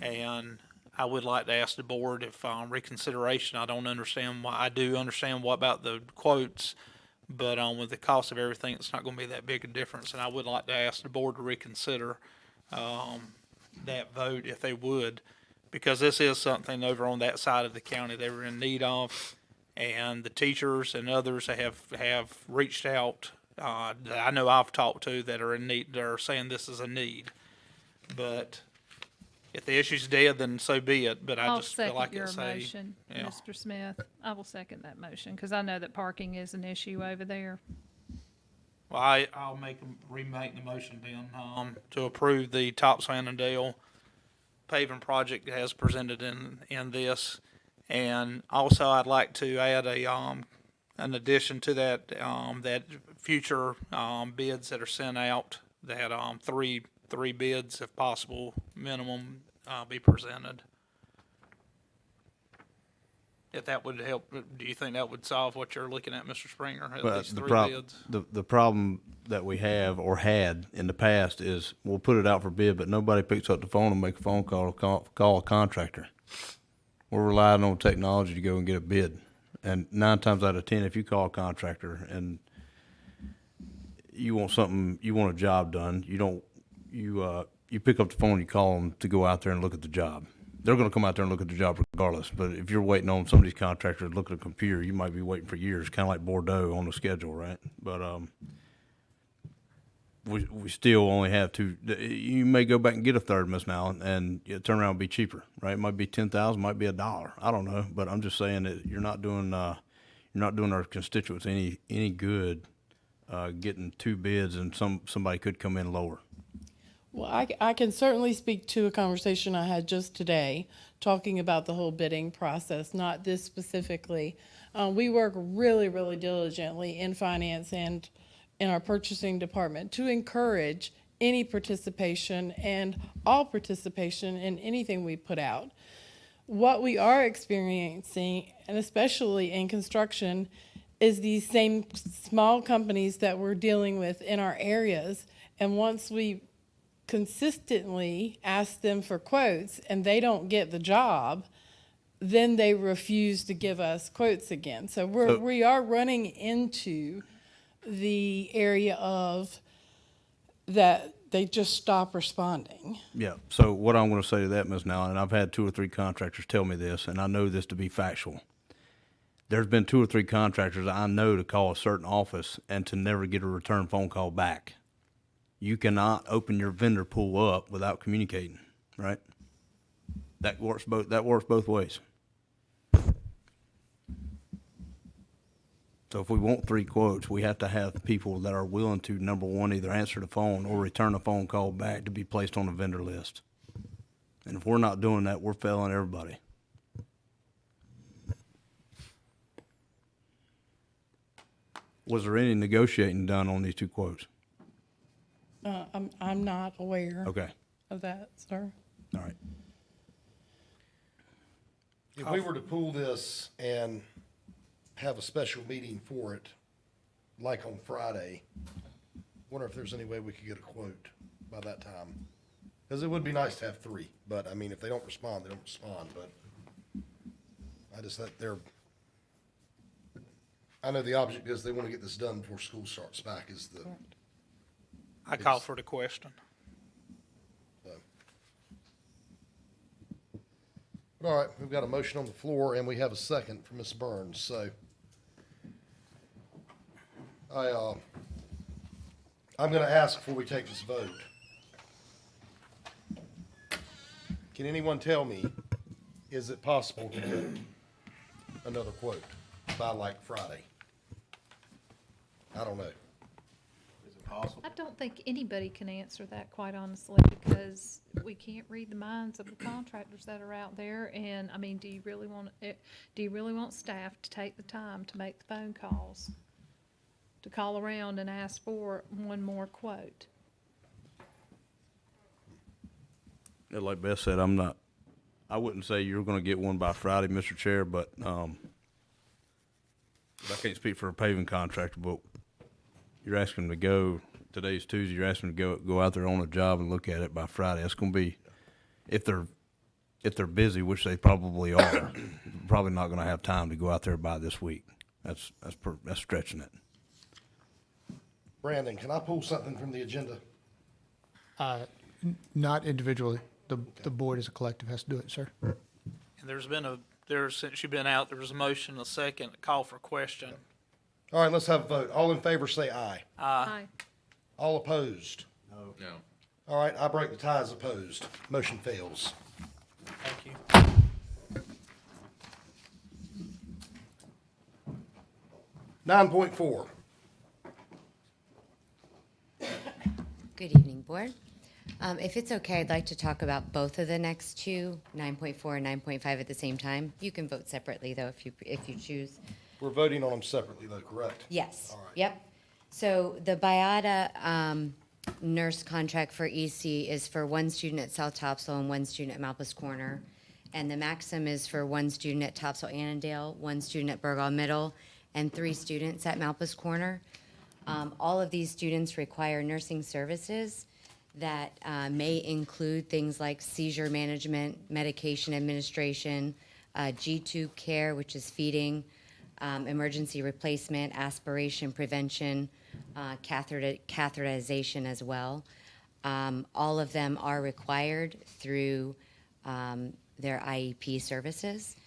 and I would like to ask the board if, reconsideration, I don't understand why, I do understand what about the quotes, but, with the cost of everything, it's not gonna be that big a difference, and I would like to ask the board to reconsider, that vote if they would, because this is something over on that side of the county they were in need of. And the teachers and others that have reached out, that I know I've talked to that are in need, that are saying this is a need. but if the issue's dead, then so be it, but I I'll just feel second like your it's motion, yeah. Mr. Smith. I will second that motion, because I know that parking is an issue over there. Well, I'll remake the motion then, to approve the Tops Annandale paving project as presented in this. And also I'd like to add an addition to that, that future, bids that are sent out, that, three bids if possible, minimum, be presented. If that would help, do you think that would solve what you're looking at, Mr. Springer, at But least the three bids? the problem that we have or had in the past is we'll put it out for bid, but nobody picks up the phone and make a phone call a contractor. We're relying on technology to go and get a bid. And 9 times out of 10, if you call a contractor and you want a job done, you pick up the phone, you call them to go out there and look at the job. They're gonna come out there and look at the job regardless, but if you're waiting on some of these contractors to look at a computer, you might be waiting for years, kinda like Bordeaux on the schedule, right? But, we still only have 2, you may go back and get a third, Miss Mallon, and it turn around and be cheaper, right? It might be 10,000, might be $1, I don't know, but I'm just saying that you're not doing our constituents any good, getting 2 bids and somebody could come in lower. Well, I can certainly speak to a conversation I had just today, talking about the whole bidding process, not this specifically. We work really, really diligently in finance and in our purchasing department to encourage any participation and all participation in anything we put out. What we are experiencing, and especially in construction, is these same small companies that we're dealing with in our areas. And once we consistently ask them for quotes and they don't get the job, then they refuse to give us quotes again. So we are running into the area of that they just stop responding. Yeah, so what I'm gonna say to that, Ms. Nowlin, and I've had 2 or 3 contractors tell me this, and I know this to be factual. There's been 2 or 3 contractors I know to call a certain office and to never get a return phone call back. You cannot open your vendor pool up without communicating, right? That works both ways. So if we want 3 quotes, we have to have people that are willing to, number one, either answer the phone or return a phone call back to be placed on the vendor list. And if we're not doing that, we're failing everybody. Was there any negotiating done on these 2 quotes? I'm not aware Okay, of that, sir. all right. If we were to pull this and have a special meeting for it, like on Friday, wonder if there's any way we could get a quote by that time. Because it would be nice to have 3, but I mean, if they don't respond, they don't respond, but I just thought I know the object is they want to get this done before school starts back is the. I call for the question. But all right, we've got a motion on the floor and we have a second from Ms. Burns, so. I'm gonna ask before we take this vote. Can anyone tell me, is it possible to get another quote by like Friday? I don't know. Is it possible? I don't think anybody can answer that, quite honestly, because we can't read the minds of the contractors that are out there. And, I mean, do you really want staff to take the time to make the phone calls, to call around and ask for one more quote? Yeah, like Beth said, I wouldn't say you're gonna get one by Friday, Mr. Chair, but I can't speak for a paving contractor, but you're asking them to go, today's Tuesday, you're asking them to go out there on a job and look at it by Friday. That's gonna be, if they're busy, which they probably are, probably not gonna have time to go out there by this week. That's stretching it. Brandon, can I pull something from the agenda? Not individually. The board as a collective has to do it, sir. And since you've been out, there was a motion, a second, a call for question. All right, let's have a vote. All in favor say aye. Aye. All opposed? No. All right, I break the tie as opposed. Motion fails. Thank you. 9.4. Good evening, Board. If it's okay, I'd like to talk about both of the next two, 9.4 and 9.5 at the same time. You can vote separately, though, if you choose. We're voting on them separately, though, correct? Yes. All right. Yep. So the BIATA nurse contract for EC is for one student at South Topsail and one student at Malpas Corner. And the maximum is for one student at Topsail Annandale, one student at Burgaw Middle, and 3 students at Malpas Corner. All of these students require nursing services that may include things like seizure management, medication administration, G-tube care, which is feeding, emergency replacement, aspiration prevention, catheterization as well. All of them are required through their IEP services.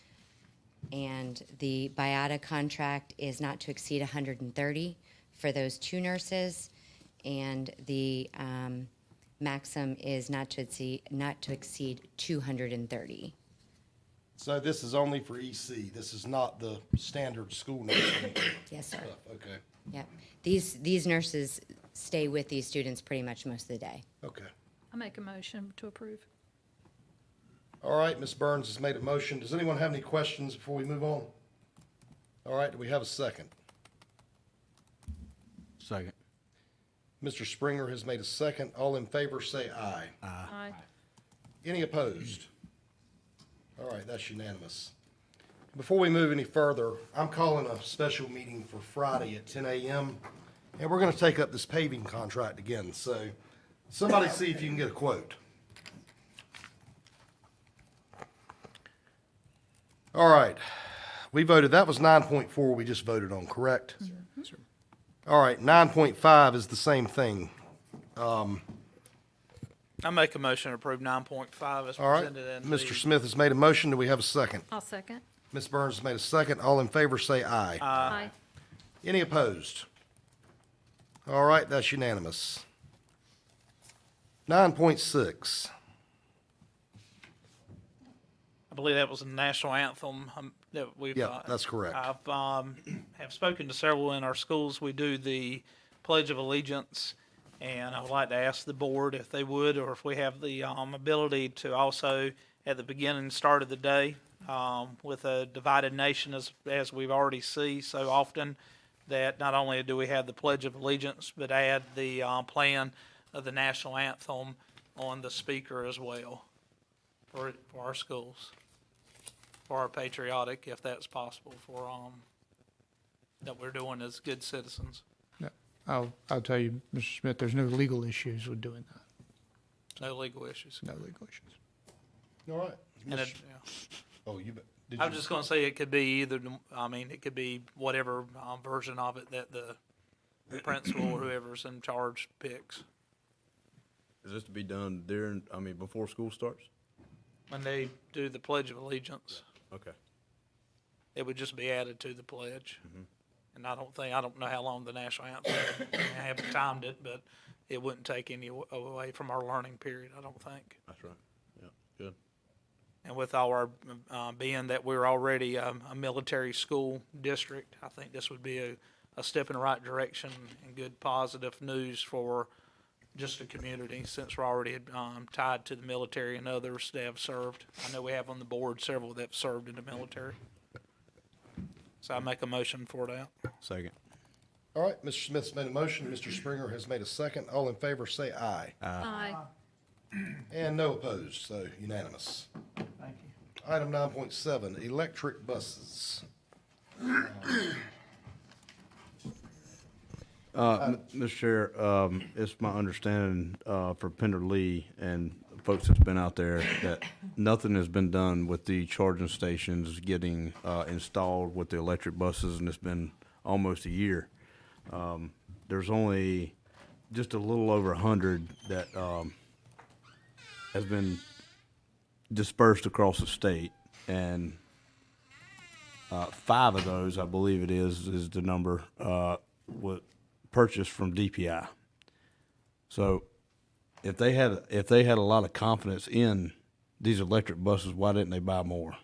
And the BIATA contract is not to exceed 130 for those 2 nurses, and the maximum is not to exceed 230. So this is only for EC. This is not the standard school nursing Yes, sir. stuff. Okay. Yep. These nurses stay with these students pretty much most of the day. Okay. I make a motion to approve. All right, Ms. Burns has made a motion. Does anyone have any questions before we move on? All right, do we have a second? Second. Mr. Springer has made a second. All in favor, say aye. Aye. Any opposed? All right, that's unanimous. Before we move any further, I'm calling a special meeting for Friday at 10 a.m., and we're going to take up this paving contract again. So somebody see if you can get a quote. All right, we voted, that was 9.4 we just voted on, correct? Sure. All right, 9.5 is the same thing. I make a motion to approve 9.5 as All right, presented in Mr. Smith has made a motion. Do we have a second? I'll second. Ms. Burns has made a second. All in favor, say aye. Aye. Any opposed? All right, that's unanimous. 9.6. I believe that was the national anthem that we've. Yeah, that's correct. I've have spoken to several in our schools. We do the Pledge of Allegiance, and I would like to ask the board if they would, or if we have the ability to also, at the beginning and start of the day, with a divided nation as we've already see so often, that not only do we have the Pledge of Allegiance, but add the plan of the national anthem on the speaker as well for our schools, for our patriotic, if that's possible, for that we're doing as good citizens. Yeah, I'll tell you, Mr. Smith, there's no legal issues with doing that. No legal issues. No legal issues. All right. And Oh, you bet. Did I you- was just going to say it could be either. It could be whatever version of it that the principal or whoever's in charge picks. Is this to be done before school starts? When they do the Pledge of Allegiance, Okay. it would just be added to the pledge. And I don't know how long the national anthem. I haven't timed it, but it wouldn't take any away from our learning period, I don't think. That's right. Yeah, good. And with our, being that we're already a military school district, I think this would be a step in the right direction and good positive news for just the community, since we're already tied to the military and others that have served. I know we have on the board several that have served in the military. So I make a motion for that. Second. All right, Mr. Smith's made a motion. Mr. Springer has made a second. All in favor, say aye. Aye. And no opposed, so unanimous. Thank you. Item 9.7, electric buses. Mr. Chair, it's my understanding for Pender Lee and folks that's been out there that nothing has been done with the charging stations getting installed with the electric buses, and it's been almost a year. There's only just a little over 100 that has been dispersed across the state, and 5 of those, I believe it is the number, purchased from DPI. So if they had a lot of confidence in these electric buses, why didn't they buy more?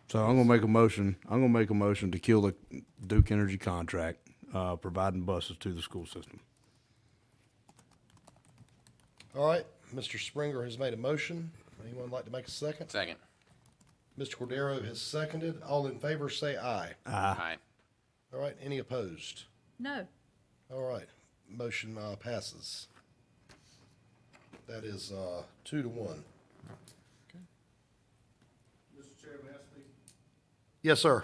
So I'm gonna make a motion. I'm gonna make a motion to kill the Duke Energy contract, providing buses to the school system. All right, Mr. Springer has made a motion. Anyone like to make a second? Second. Mr. Cordero has seconded. All in favor, say aye. Aye. All right, any opposed? No. All right, motion passes. That is 2-1. Mr. Chair, may I speak? Yes, sir.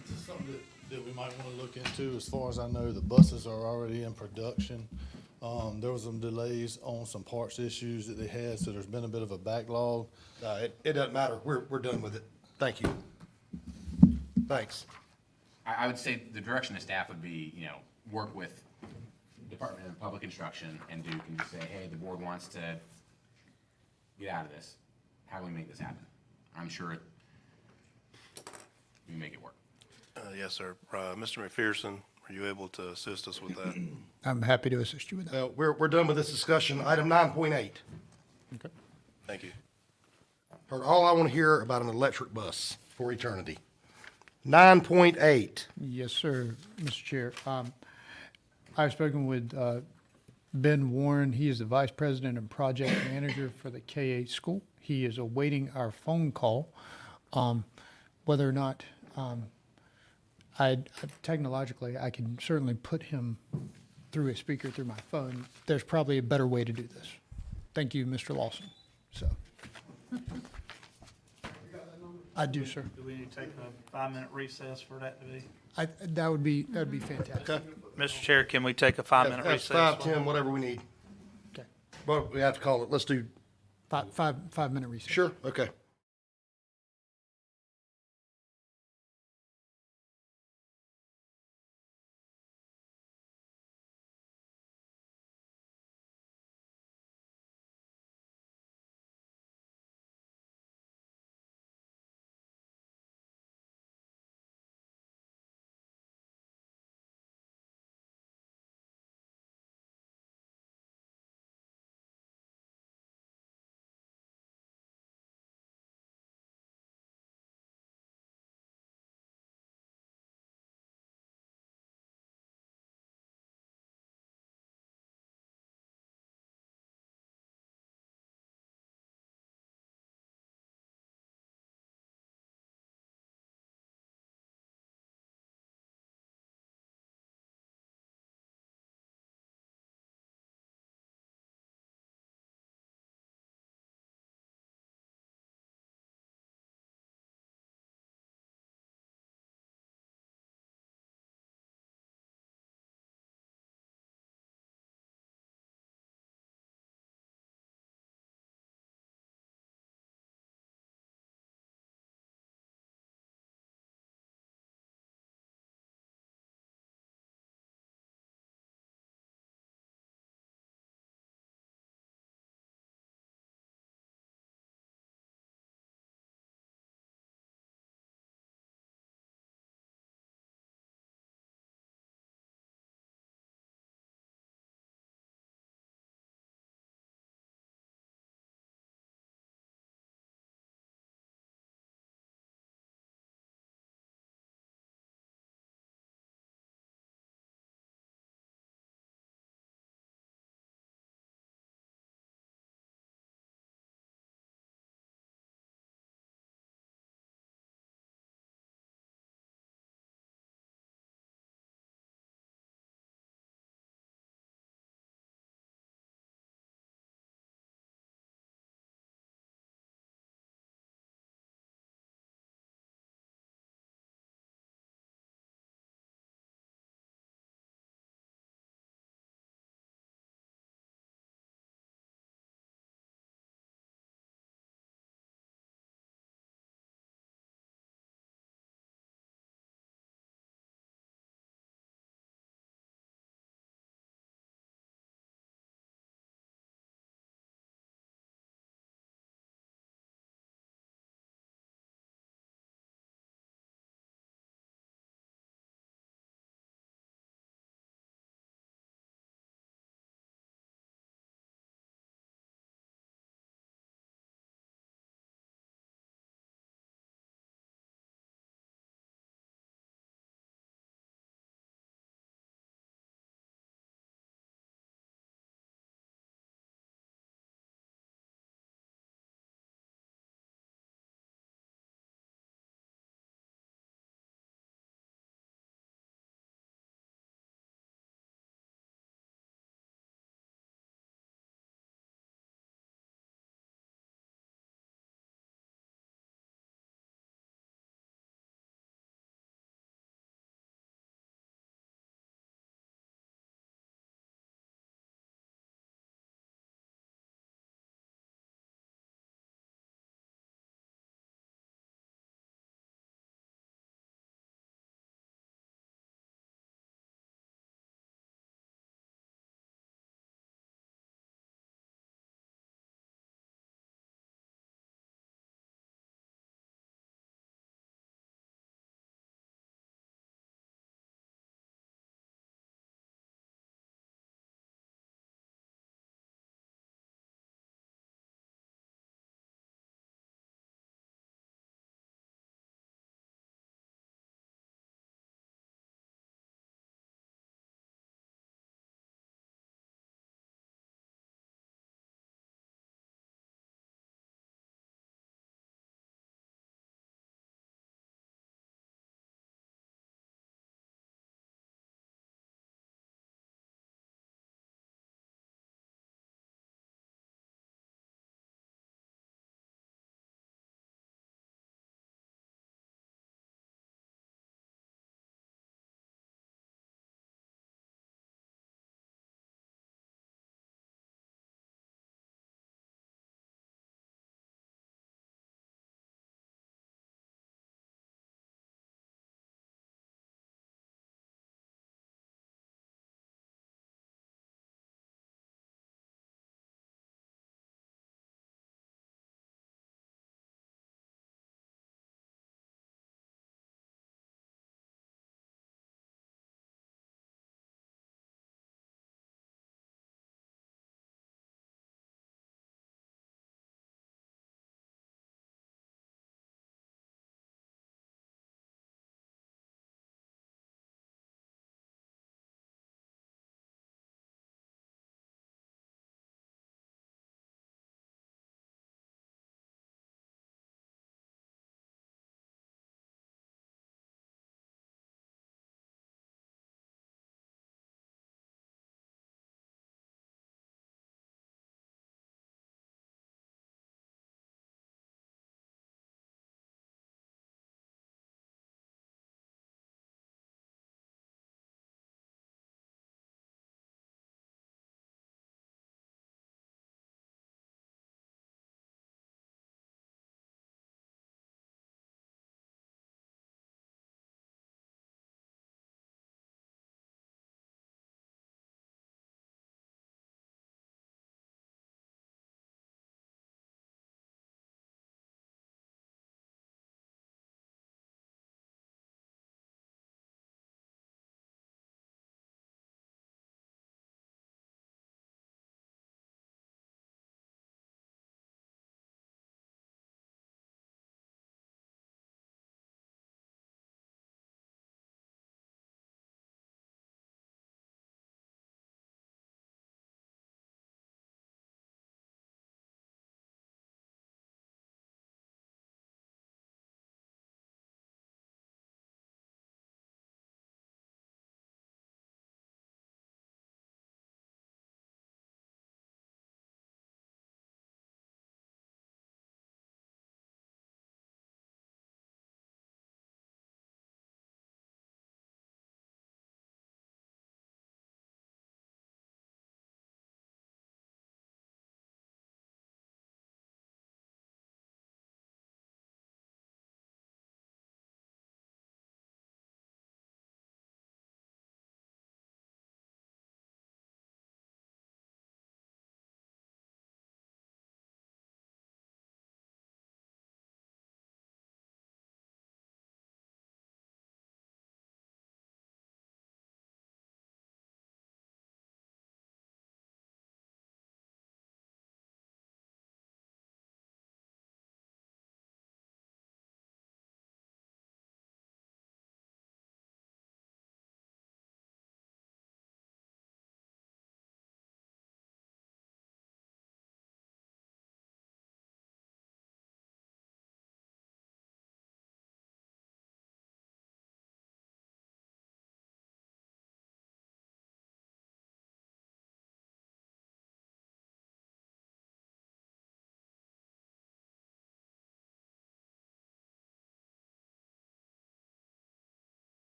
This is something that we might want to look into. As far as I know, the buses are already in production. There was some delays on some parts issues that they had, so there's been a bit of a backlog. It doesn't matter. We're done with it. Thank you. Thanks. I would say the direction of staff would be, you know, work with Department of Public Instruction and Duke and just say, hey, the board wants to get out of this. How do we make this happen? I'm sure we can make it work. Yes, sir. Mr. McPherson, were you able to assist us with that? I'm happy to assist you with that. Well, we're done with this discussion. Item 9.8. Okay. Thank you. Heard all I want to hear about an electric bus for eternity. 9.8. Yes, sir, Mr. Chair. I've spoken with Ben Warren. He is the Vice President and Project Manager for the K-8 school. He is awaiting our phone call. Whether or not technologically, I can certainly put him through a speaker through my phone. There's probably a better way to do this. Thank you, Mr. Lawson. So. I do, sir. Do we need to take a 5-minute recess for that to be? That would be fantastic. Mr. Chair, can we take a 5-minute That's recess? 5, 10, whatever we need. Okay. But we have to call it. Let's do, 5-minute recess. sure, okay.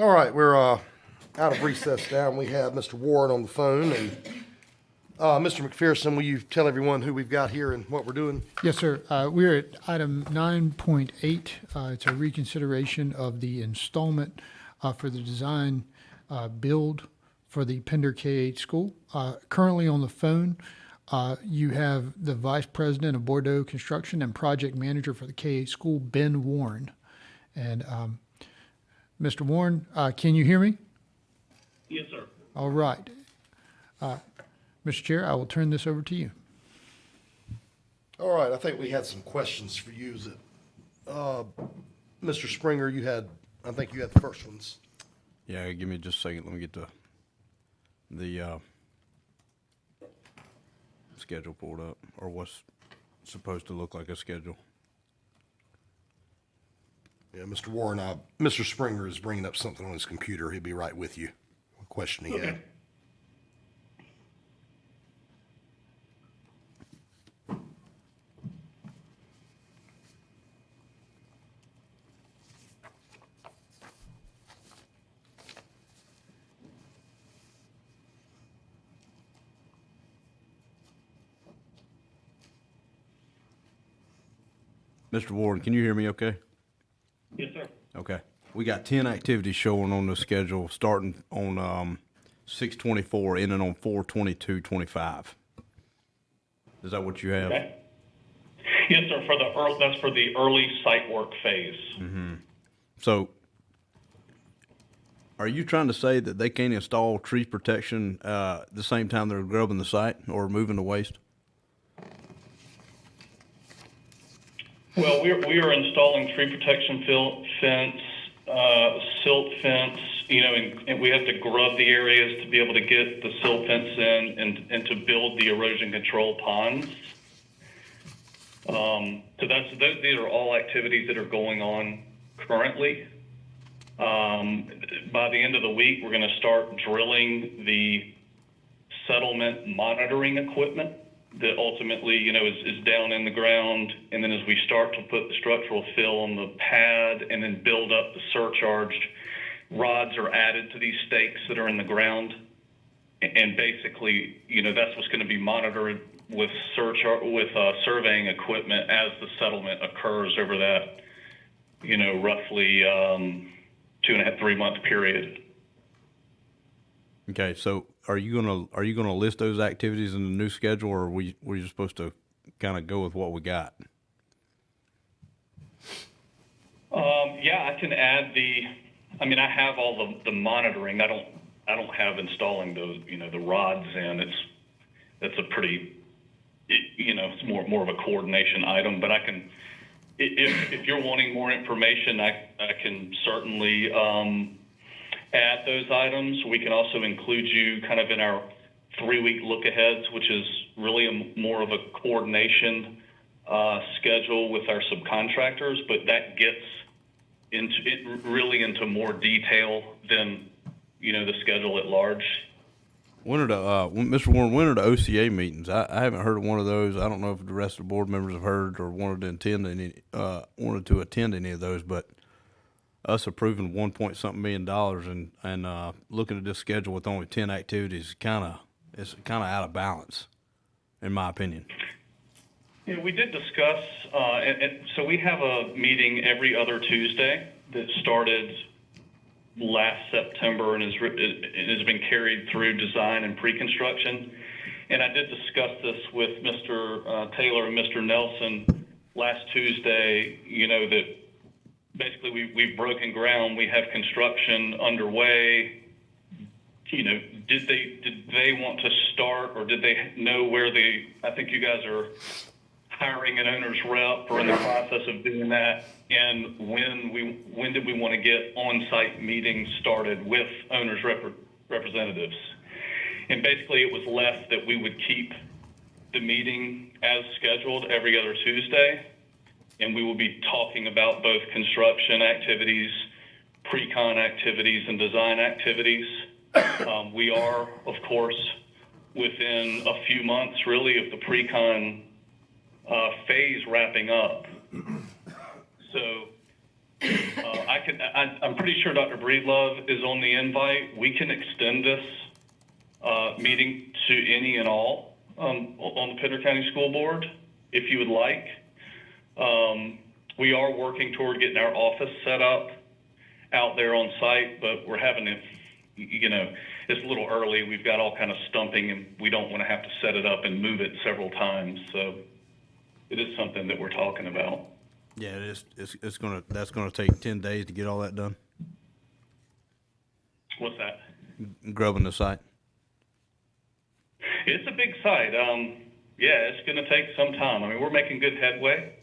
All right, we're out of recess now, and we have Mr. Warren on the phone. And Mr. McPherson, will you tell everyone who we've got here and what we're doing? Yes, sir. We're at item 9.8. It's a reconsideration of the installment for the design build for the Pender K-8 school. Currently on the phone, you have the Vice President of Bordeaux Construction and Project Manager for the K-8 school, Ben Warren. And Mr. Warren, can you hear me? Yes, sir. All right. Mr. Chair, I will turn this over to you. All right, I think we had some questions for you. Is it, Mr. Springer, I think you had the first ones. Yeah, give me just a second. Let me get the schedule pulled up, or what's supposed to look like a schedule. Yeah, Mr. Warren, Mr. Springer is bringing up something on his computer. He'll be right with you. What question he had. Mr. Warren, can you hear me okay? Yes, sir. Okay. We got 10 activities showing on the schedule, starting on 6/24, ending on 4/22/25. Is that what you have? Okay. Yes, sir. That's for the early site work phase. So, are you trying to say that they can't install tree protection the same time they're grubbing the site or moving the waste? Well, we are installing tree protection fence, silt fence, and we have to grub the areas to be able to get the silt fence in and to build the erosion control ponds. So these are all activities that are going on currently. By the end of the week, we're going to start drilling the settlement monitoring equipment that ultimately, is down in the ground. And then as we start to put the structural fill on the pad and then build up the surcharged rods are added to these stakes that are in the ground. And basically, that's what's going to be monitored with surveying equipment as the settlement occurs over that, roughly 2.5, 3 month period. Okay, so are you gonna list those activities in the new schedule, or were you supposed to kind of go with what we got? Yeah, I can add I have all the monitoring. I don't have installing those, the rods in. That's a pretty, it's more of a coordination item. But I can, if you're wanting more information, I can certainly add those items. We can also include you kind of in our 3-week look aheads, which is really more of a coordination schedule with our subcontractors, but that gets into more detail than, the schedule at large. Mr. Warren, when are the OCA meetings? I haven't heard of one of those. I don't know if the rest of the board members have heard or wanted to attend any of those, but us approving $1.something million and looking at this schedule with only 10 activities, it's kind of out of balance, in my opinion. Yeah, we did discuss, and so we have a meeting every other Tuesday that started last September and has been carried through design and pre-construction. And I did discuss this with Mr. Taylor and Mr. Nelson last Tuesday, that basically we've broken ground. We have construction underway. Did they want to start, or did they know where I think you guys are hiring an owner's rep or in the process of doing that, and when did we want to get on-site meetings started with owners' representatives? And basically it was left that we would keep the meeting as scheduled every other Tuesday, and we will be talking about both construction activities, pre-con activities, and design activities. We are, of course, within a few months really of the pre-con phase wrapping up. So I'm pretty sure Dr. Breedlove is on the invite. We can extend this meeting to any and all on the Pender County School Board, if you would like. We are working toward getting our office set up out there on site, but we're having it, it's a little early. We've got all kind of stumping, and we don't want to have to set it up and move it several times. So it is something that we're talking about. Yeah, that's gonna take 10 days to get all that done. What's that? Grubbing the site. It's a big site. Yeah, it's going to take some time. I mean, we're making good headway.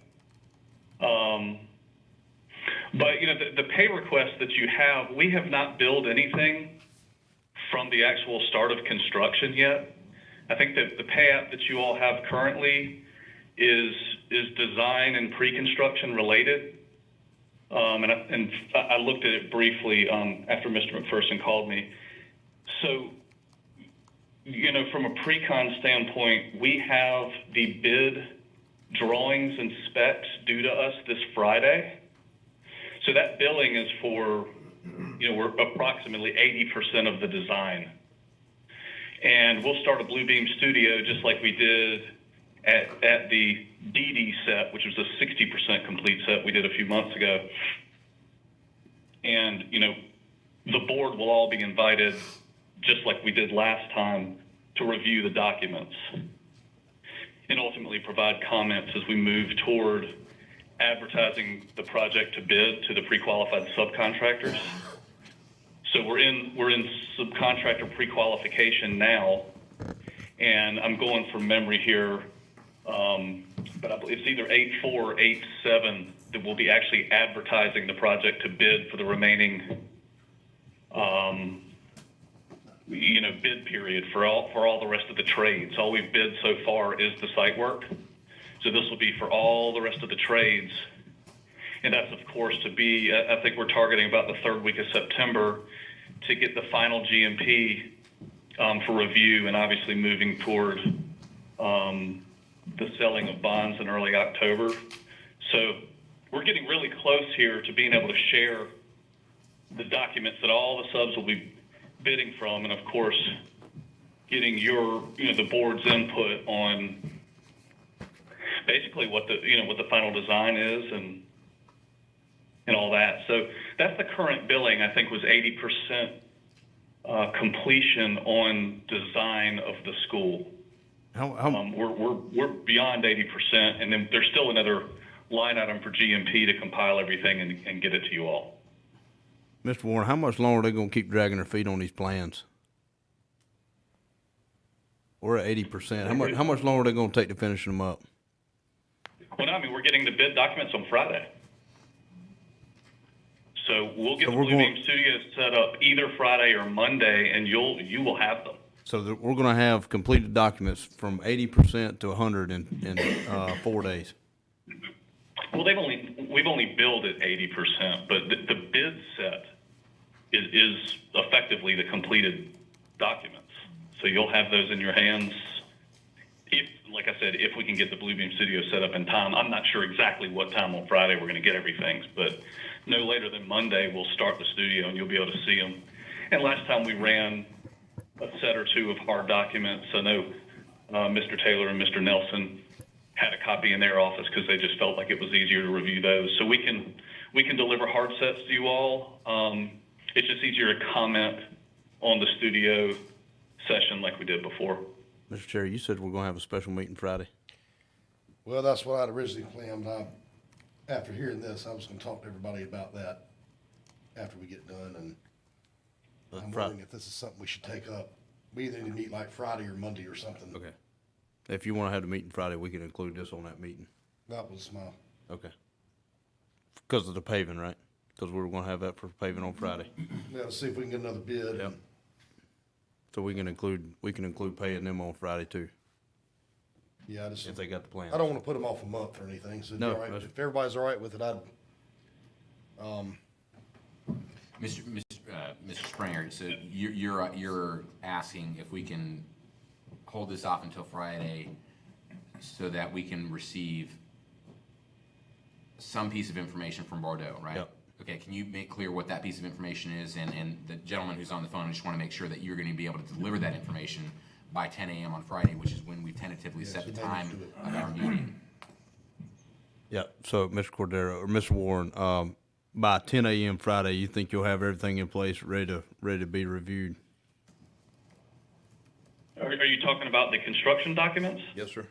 But, the pay request that you have, we have not billed anything from the actual start of construction yet. I think that the pay app that you all have currently is design and pre-construction related. And I looked at it briefly after Mr. McPherson called me. So, from a pre-con standpoint, we have the bid drawings and specs due to us this Friday. So that billing is for, we're approximately 80% of the design. And we'll start a Bluebeam studio just like we did at the DD set, which was a 60% complete set we did a few months ago. And, the board will all be invited, just like we did last time, to review the documents and ultimately provide comments as we move toward advertising the project to bid to the pre-qualified subcontractors. So we're in subcontractor pre-qualification now, and I'm going from memory here, but I believe it's either 8-4 or 8-7 that we'll be actually advertising the project to bid for the remaining, bid period for all the rest of the trades. All we've bid so far is the site work. So this will be for all the rest of the trades. And that's, of course, I think we're targeting about the third week of September to get the final GMP for review, and obviously moving toward the selling of bonds in early October. So we're getting really close here to being able to share the documents that all the subs will be bidding from, and of course, getting the board's input on basically what the final design is and all that. So that's the current billing. I think was 80% completion on design of the school. We're beyond 80%, and then there's still another line item for GMP to compile everything and get it to you all. Mr. Warren, how much longer are they gonna keep dragging their feet on these plans? We're at 80%. How much longer are they gonna take to finish them up? Well, we're getting the bid documents on Friday. So we'll get the Bluebeam Studios set up either Friday or Monday, and you will have them. So we're gonna have completed documents from 80% to 100 in 4 days. Well, we've only billed at 80%, but the bid set is effectively the completed documents. So you'll have those in your hands. Like I said, if we can get the Bluebeam Studio set up in time. I'm not sure exactly what time on Friday we're going to get everything, but no later than Monday we'll start the studio and you'll be able to see them. And last time we ran a set or two of hard documents. I know Mr. Taylor and Mr. Nelson had a copy in their office because they just felt like it was easier to review those. So we can deliver hard sets to you all. It's just easier to comment on the studio session like we did before. Mr. Chair, you said we're gonna have a special meeting Friday. Well, that's what I'd originally planned. After hearing this, I was gonna talk to everybody about that after we get done, and I'm wondering if this is something we should take up. We either need to meet like Friday or Monday or something. Okay. If you wanna have the meeting Friday, we can include this on that meeting. That was my, Okay. Because of the paving, right? Because we were gonna have that for paving on Friday. yeah, let's see if we can get another bid. Yep. So we can include paying them on Friday too, Yeah, if they got the plans. I don't wanna put them off a month or anything, so it'd be No, all right. that's- If everybody's all right with it, Mr. Springer, so you're asking if we can hold this off until Friday so that we can receive some piece of information from Bordeaux, right? Yep. Okay, can you make clear what that piece of information is? And the gentleman who's on the phone, I just want to make sure that you're going to be able to deliver that information by 10 a.m. on Friday, which is when we tentatively set the time of our meeting. Yeah, so Mr. Cordero, or Mr. Warren, by 10 a.m. Friday, you think you'll have everything in place, ready to be reviewed? Are you talking about the construction documents? Yes, sir.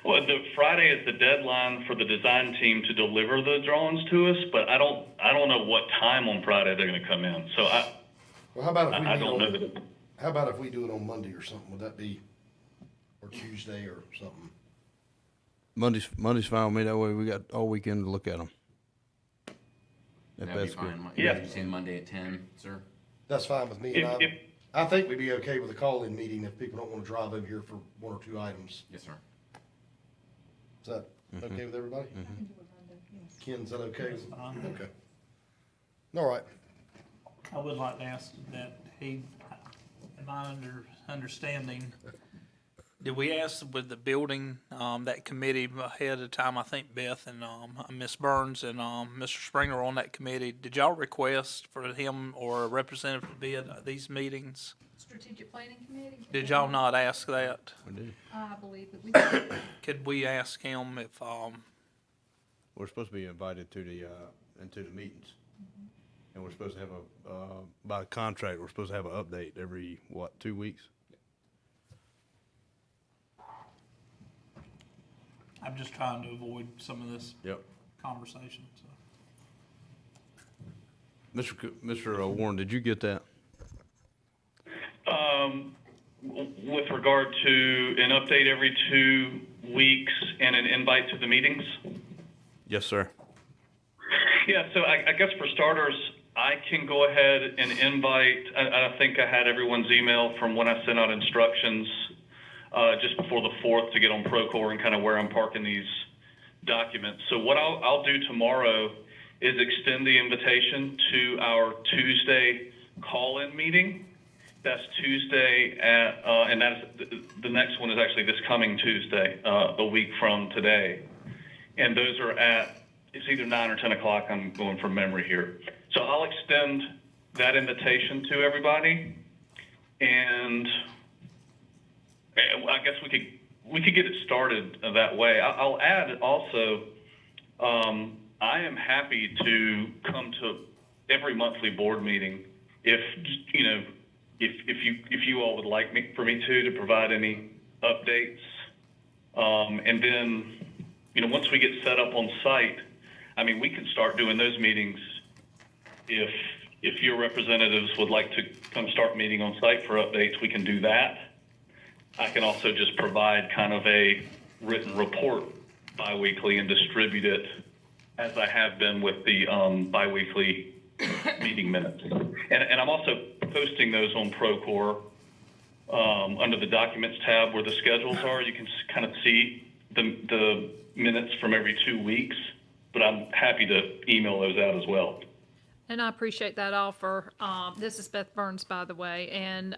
Well, the Friday is the deadline for the design team to deliver the drawings to us, but I don't know what time on Friday they're gonna come in, so Well, how about if we I meet don't know on, that. how about if we do it on Monday or something? Would that be, or Tuesday or something? Monday's fine with me. That way we got all weekend to look at them. That'd be fine. Yeah. You saying Monday at 10, sir? That's fine with me. And I think we'd be okay with a call-in meeting if people don't want to drive over here for one or two items. Yes, sir. Is that okay with everybody? Ken, is that okay? Okay. All right. I would like to ask that in my understanding, did we ask with the building, that committee ahead of time? I think Beth and, Ms. Burns and, Mr. Springer on that committee. Did y'all request for him or a representative to be at these meetings? Strategic Planning Committee? Did y'all not ask that? We did. I believe that we did. Could we ask him if, We're supposed to be invited to into the meetings. And we're supposed to have by contract, we're supposed to have an update every, 2 weeks? I'm just trying to avoid some of this Yep. conversation, so. Mr. Warren, did you get that? With regard to an update every 2 weeks and an invite to the meetings? Yes, sir. Yeah, so I guess for starters, I can go ahead and invite, I think I had everyone's email from when I sent out instructions just before the 4th to get on Procore and kind of where I'm parking these documents. So what I'll do tomorrow is extend the invitation to our Tuesday call-in meeting. That's Tuesday and the next one is actually this coming Tuesday, a week from today. And those are it's either 9 or 10 o'clock, I'm going from memory here. So I'll extend that invitation to everybody. And I guess we could get it started that way. I'll add also, I am happy to come to every monthly board meeting if you all would like for me to provide any updates. And then, once we get set up on site, we can start doing those meetings if your representatives would like to come start meeting on site for updates, we can do that. I can also just provide kind of a written report biweekly and distribute it as I have been with the biweekly meeting minutes. And I'm also posting those on Procore under the documents tab where the schedules are. You can kind of see the minutes from every 2 weeks, but I'm happy to email those out as well. And I appreciate that offer. This is Beth Burns, by the way, and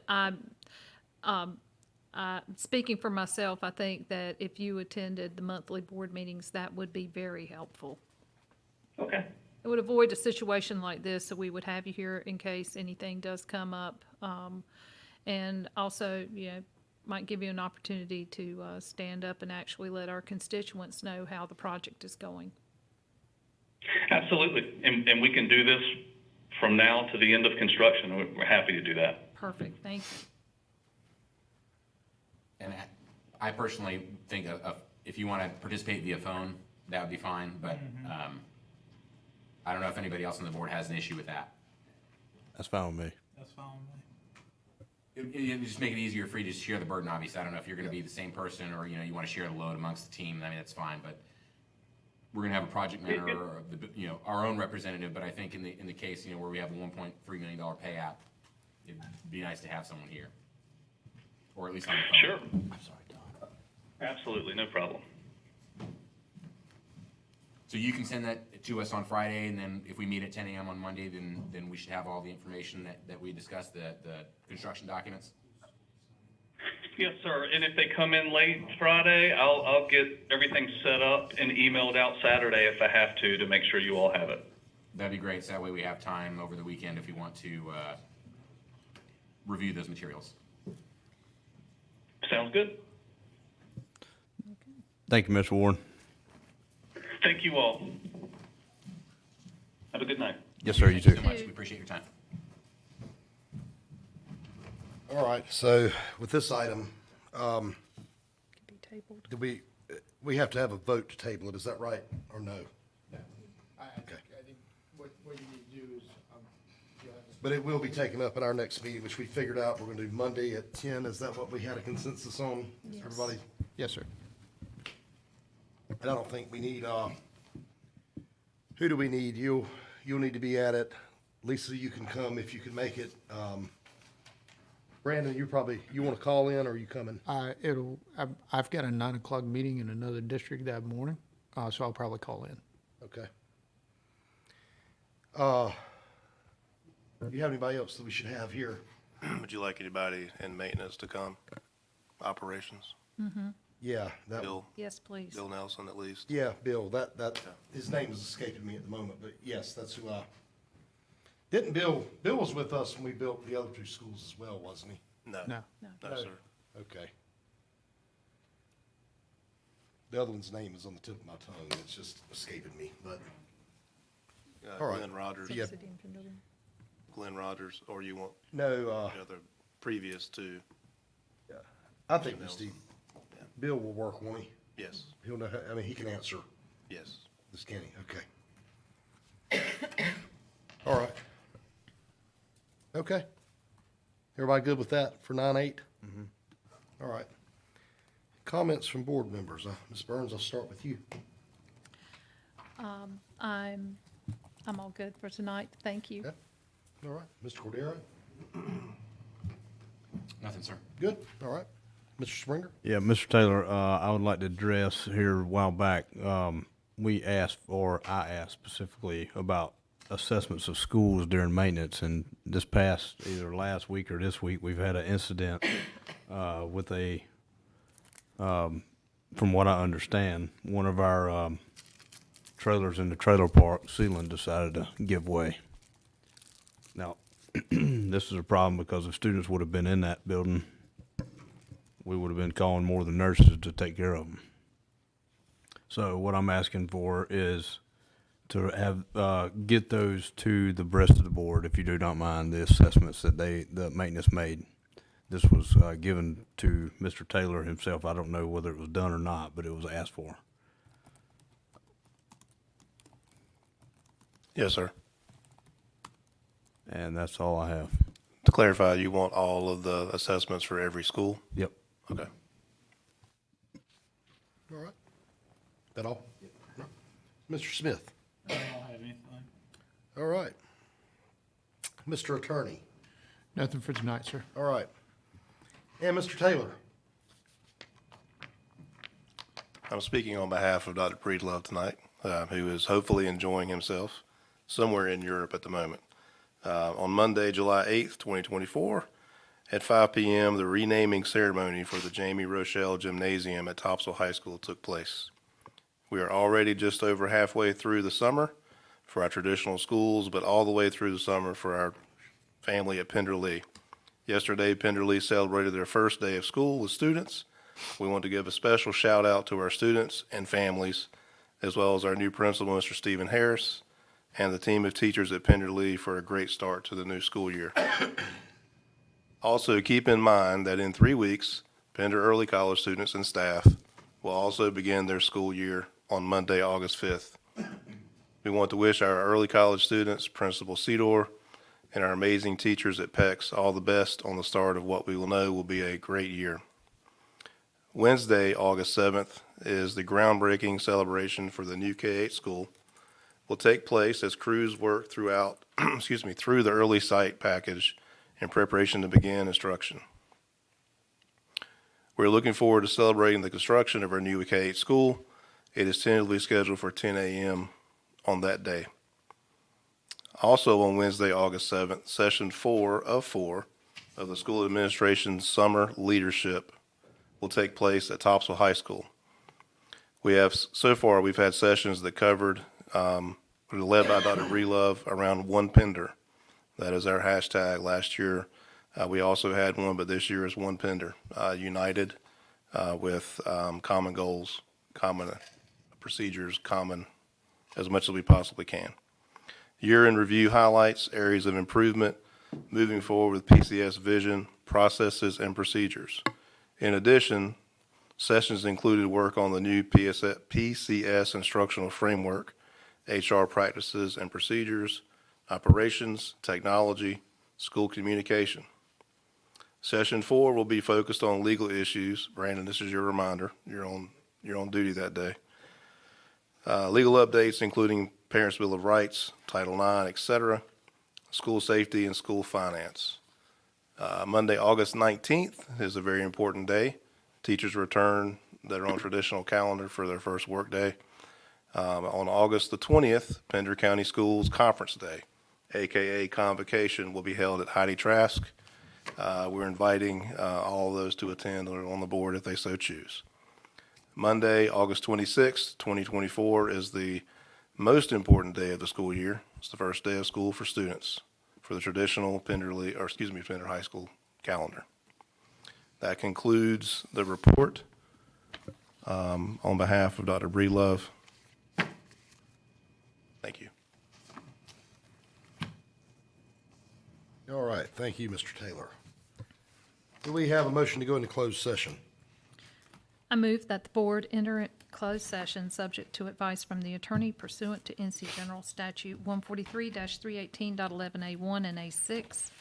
speaking for myself, I think that if you attended the monthly board meetings, that would be very helpful. Okay. It would avoid a situation like this, so we would have you here in case anything does come up. And also, might give you an opportunity to stand up and actually let our constituents know how the project is going. Absolutely. And we can do this from now to the end of construction. We're happy to do that. Perfect. Thank you. And I personally think if you want to participate via phone, that would be fine, but I don't know if anybody else on the board has an issue with that. That's fine with me. That's fine with me. It would just make it easier for you to share the burden, obviously. I don't know if you're going to be the same person or, you want to share the load amongst the team. That's fine, but we're going to have a project manager or, our own representative, but I think in the case, where we have a $1.3 million pay app, it'd be nice to have someone here. Or at least on the phone. Sure. I'm sorry, Tom. Absolutely, no problem. So you can send that to us on Friday, and then if we meet at 10 a.m. on Monday, then we should have all the information that we discussed, the construction documents? Yes, sir. And if they come in late Friday, I'll get everything set up and emailed out Saturday if I have to make sure you all have it. That'd be great, so that way we have time over the weekend if you want to review those materials. Sounds good. Thank you, Mr. Warren. Thank you all. Have a good night. Yes, sir, you Thank too. so much. We appreciate your time. All right, so with this item, Can be tabled. do we have to have a vote to table it, is that right, or no? I think what you need to do is, you'll have But it will be taken up at our next meeting, which we figured out we're gonna do Monday at 10. Is that what we had a consensus on? Yes. Everybody? Yes, sir. And I don't think we need, who do we need? You'll need to be at it. Lisa, you can come if you can make it. Brandon, you wanna call in, or are you coming? I've got a 9 o'clock meeting in another district that morning, so I'll probably call in. Okay. Do you have anybody else that we should have here? Would you like anybody in maintenance to come? Operations? Yeah, that, Bill, Yes, please. Bill Nelson at least? yeah, Bill, that, his name is escaping me at the moment, but yes, that's who didn't Bill was with us when we built the other two schools as well, wasn't he? No. No. No, sir. Okay. The other one's name is on the tip of my tongue, it's just escaping me, but, all right. Glenn Rogers, Yeah. City and Pender. Glenn Rogers, or you want No, the other previous two? I think Steve, Bill will work, won't he? Yes, He'll know, I mean, he can answer yes. this, can he? Okay. All right. Okay. Everybody good with that for 9/8? All right. Comments from board members. Ms. Burns, I'll start with you. I'm all good for tonight. Thank you. Okay. All right. Mr. Cordero? Nothing, sir. Good. All right. Mr. Springer? Yeah, Mr. Taylor, I would like to address here a while back, we asked, or I asked specifically about assessments of schools during maintenance, and this past, either last week or this week, we've had an incident, with from what I understand, one of our, trailers in the trailer park ceiling decided to give way. Now, this is a problem because if students would have been in that building, we would have been calling more than nurses to take care of them. So what I'm asking for is to have, get those to the rest of the board, if you do not mind, the assessments that the maintenance made. This was, given to Mr. Taylor himself. I don't know whether it was done or not, but it was asked for. Yes, sir. And that's all I have. To clarify, you want all of the assessments for every school? Yep. Okay. All right. That all? Mr. Smith? I don't have anything. All right. Mr. Attorney? Nothing for tonight, sir. All right. And Mr. Taylor? I'm speaking on behalf of Dr. Breedlove tonight, who is hopefully enjoying himself somewhere in Europe at the moment. On Monday, July 8th, 2024, at 5 p.m., the renaming ceremony for the Jamie Rochelle Gymnasium at Topsail High School took place. We are already just over halfway through the summer for our traditional schools, but all the way through the summer for our family at Pender Lee. Yesterday, Pender Lee celebrated their first day of school with students. We want to give a special shout out to our students and families, as well as our new principal, Mr. Stephen Harris, and the team of teachers at Pender Lee for a great start to the new school year. Also, keep in mind that in 3 weeks, Pender Early College students and staff will also begin their school year on Monday, August 5th. We want to wish our early college students, Principal Cedor, and our amazing teachers at PEX all the best on the start of what we will know will be a great year. Wednesday, August 7th, is the groundbreaking celebration for the new K-8 school. Will take place as crews work throughout, through the early site package in preparation to begin instruction. We're looking forward to celebrating the construction of our new K-8 school. It is tentatively scheduled for 10 a.m. on that day. Also on Wednesday, August 7th, session 4 of the school administration's summer leadership will take place at Topsail High School. So far, we've had sessions that covered, led by Dr. Breelove, around one Pender. That is our hashtag. Last year, we also had one, but this year is one Pender, united with common goals, common procedures, common as much as we possibly can. Year in review highlights areas of improvement, moving forward with PCS vision, processes, and procedures. In addition, sessions included work on the new PCS instructional framework, HR practices and procedures, operations, technology, school communication. Session 4 will be focused on legal issues. Brandon, this is your reminder. You're on duty that day. Legal updates including Parents' Bill of Rights, Title IX, etc., school safety, and school finance. Monday, August 19th is a very important day. Teachers return their own traditional calendar for their first work day. On August the 20th, Pender County Schools Conference Day, AKA Convocation, will be held at Heidi Trask. We're inviting all of those to attend or on the board if they so choose. Monday, August 26th, 2024 is the most important day of the school year. It's the first day of school for students for the traditional Pender High School calendar. That concludes the report. On behalf of Dr. Breelove, thank you. All right, thank you, Mr. Taylor. Do we have a motion to go into closed session? I move that the board enter a closed session subject to advice from the attorney pursuant to NC General Statute 143-318.11A1 and A6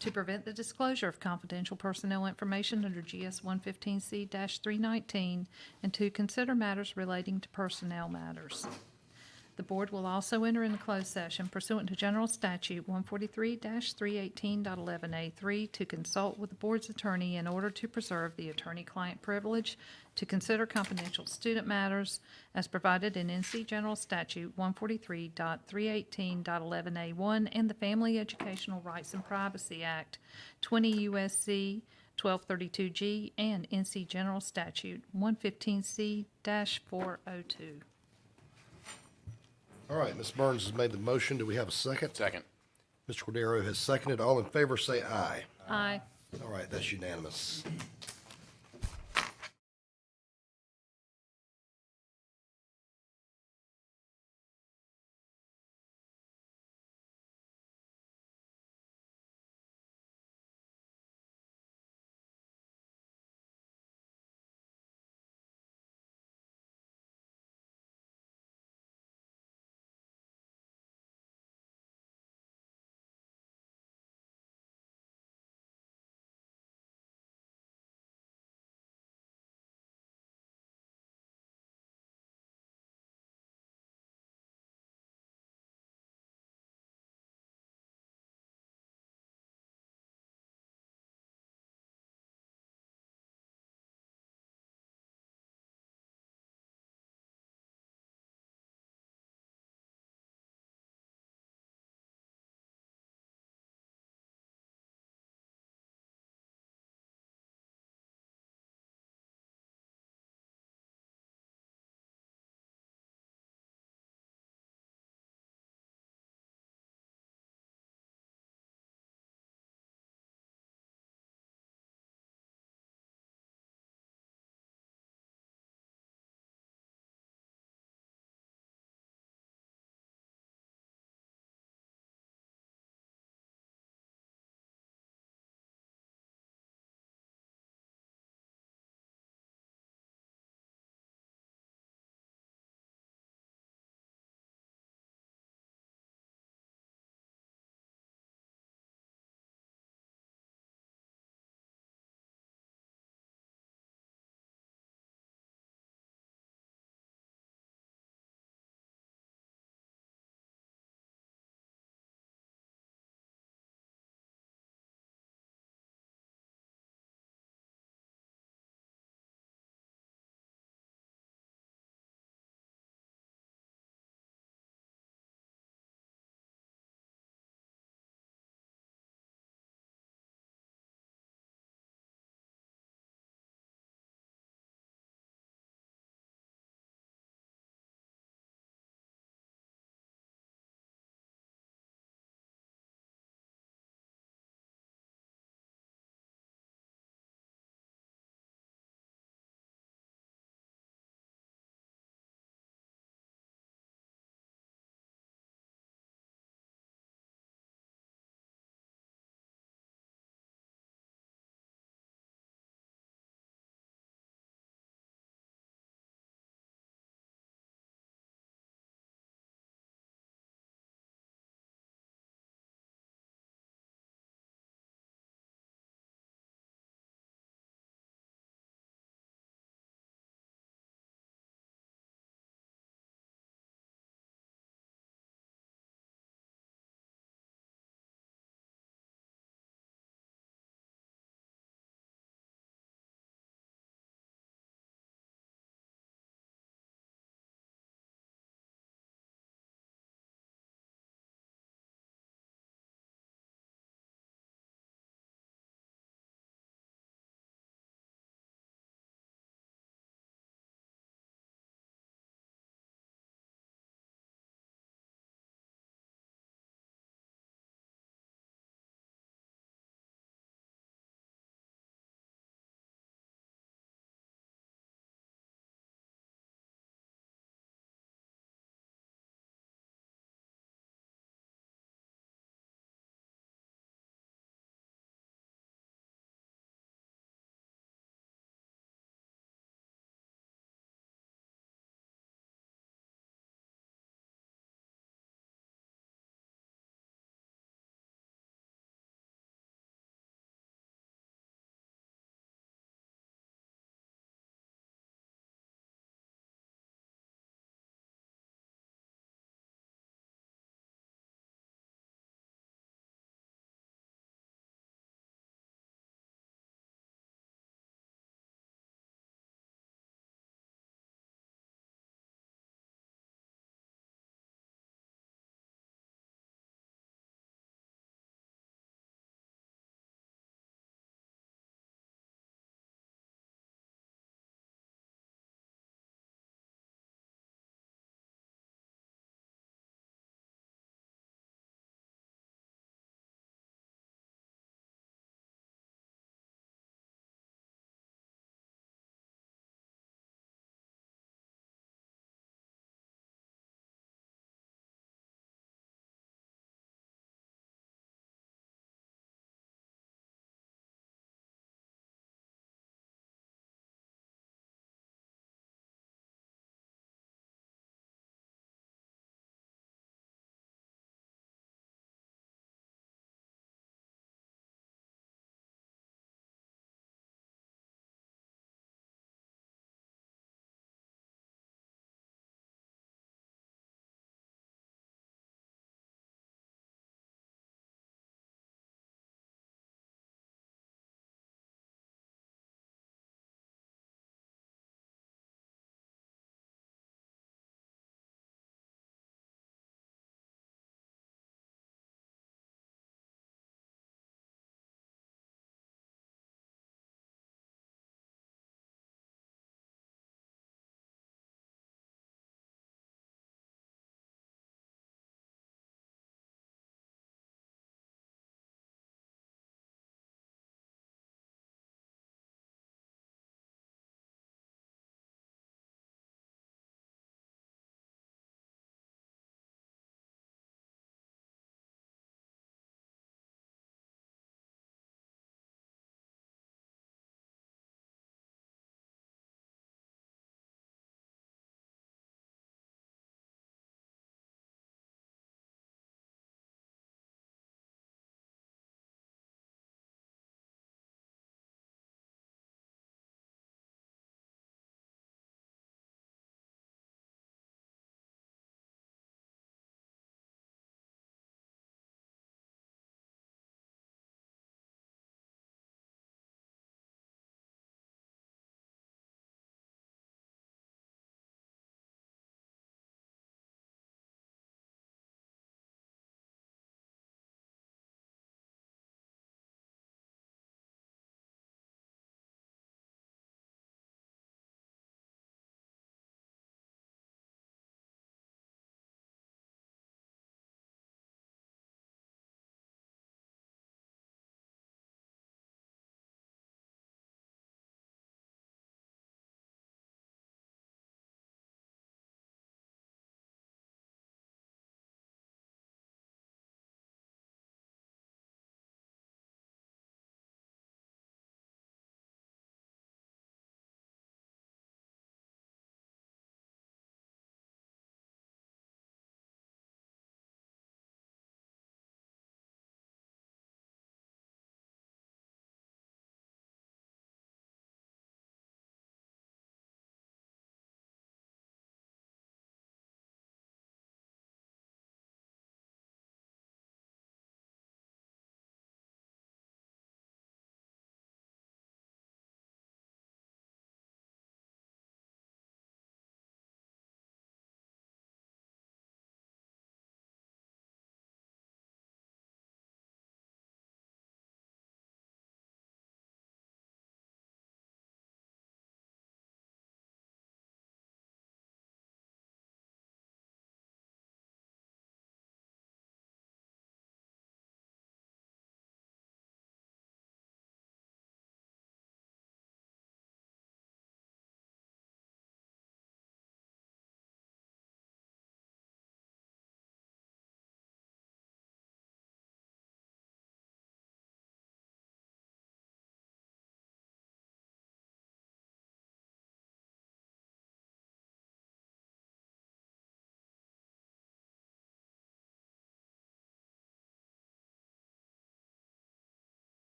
to prevent the disclosure of confidential personnel information under GS 115C-319 and to consider matters relating to personnel matters. The board will also enter into closed session pursuant to General Statute 143-318.11A3 to consult with the board's attorney in order to preserve the attorney-client privilege, to consider confidential student matters as provided in NC General Statute 143.318.11A1 and the Family Educational Rights and Privacy Act, 20 U.S.C. 1232G, and NC General Statute 115C-402. All right, Ms. Burns has made the motion. Do we have a second? Second. Mr. Cordero has seconded. All in favor, say aye. Aye. All right, that's unanimous.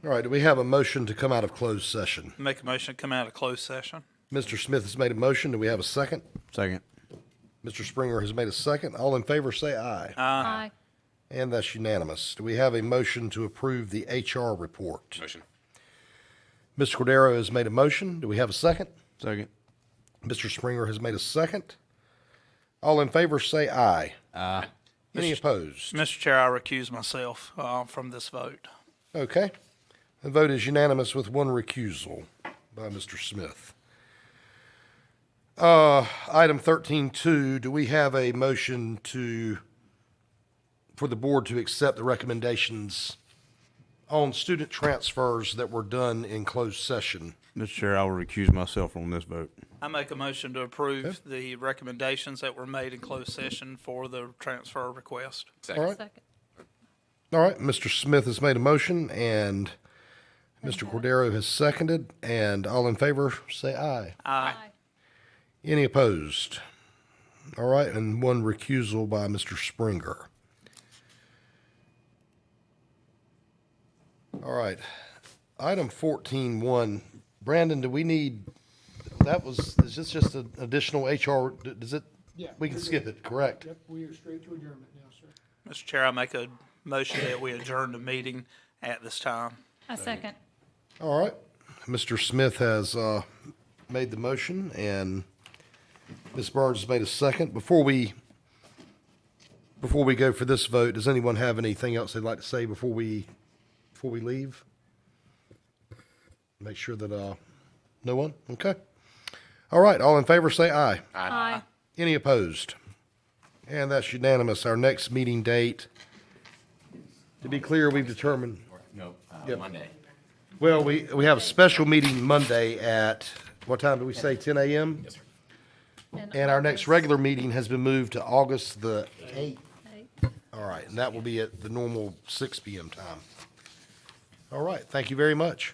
All right, do we have a motion to come out of closed session? Make a motion to come out of closed session. Mr. Smith has made a motion. Do we have a second? Second. Mr. Springer has made a second. All in favor, say aye. Aye. And that's unanimous. Do we have a motion to approve the HR report? Motion. Mr. Cordero has made a motion. Do we have a second? Second. Mr. Springer has made a second. All in favor, say aye. Aye. Any opposed? Mr. Chair, I recuse myself from this vote. Okay. The vote is unanimous with one recusal by Mr. Smith. Item 13.2, do we have a motion for the board to accept the recommendations on student transfers that were done in closed session? Mr. Chair, I will recuse myself on this vote. I make a motion to approve the recommendations that were made in closed session for the transfer request. All right. Second. All right, Mr. Smith has made a motion, and Mr. Cordero has seconded, and all in favor, say aye. Aye. Any opposed? All right, and one recusal by Mr. Springer. All right, item 14.1. Brandon, do we need, is this just an additional HR, does it? Yeah. We can skip it, correct? Yep, we are straight to adjournment now, sir. Mr. Chair, I make a motion that we adjourn the meeting at this time. A second. All right, Mr. Smith has made the motion, and Ms. Burns has made a second. Before we go for this vote, does anyone have anything else they'd like to say before we leave? Make sure that, no one? Okay. All right, all in favor, say aye. Aye. Any opposed? And that's unanimous. Our next meeting date, to be clear, we've determined, No, Yep. Monday. well, we have a special meeting Monday at, what time do we say, 10 a.m.? Yes, sir. And our next regular meeting has been moved to August the 8th. Aye. All right, and that will be at the normal 6 p.m. time. All right, thank you very much.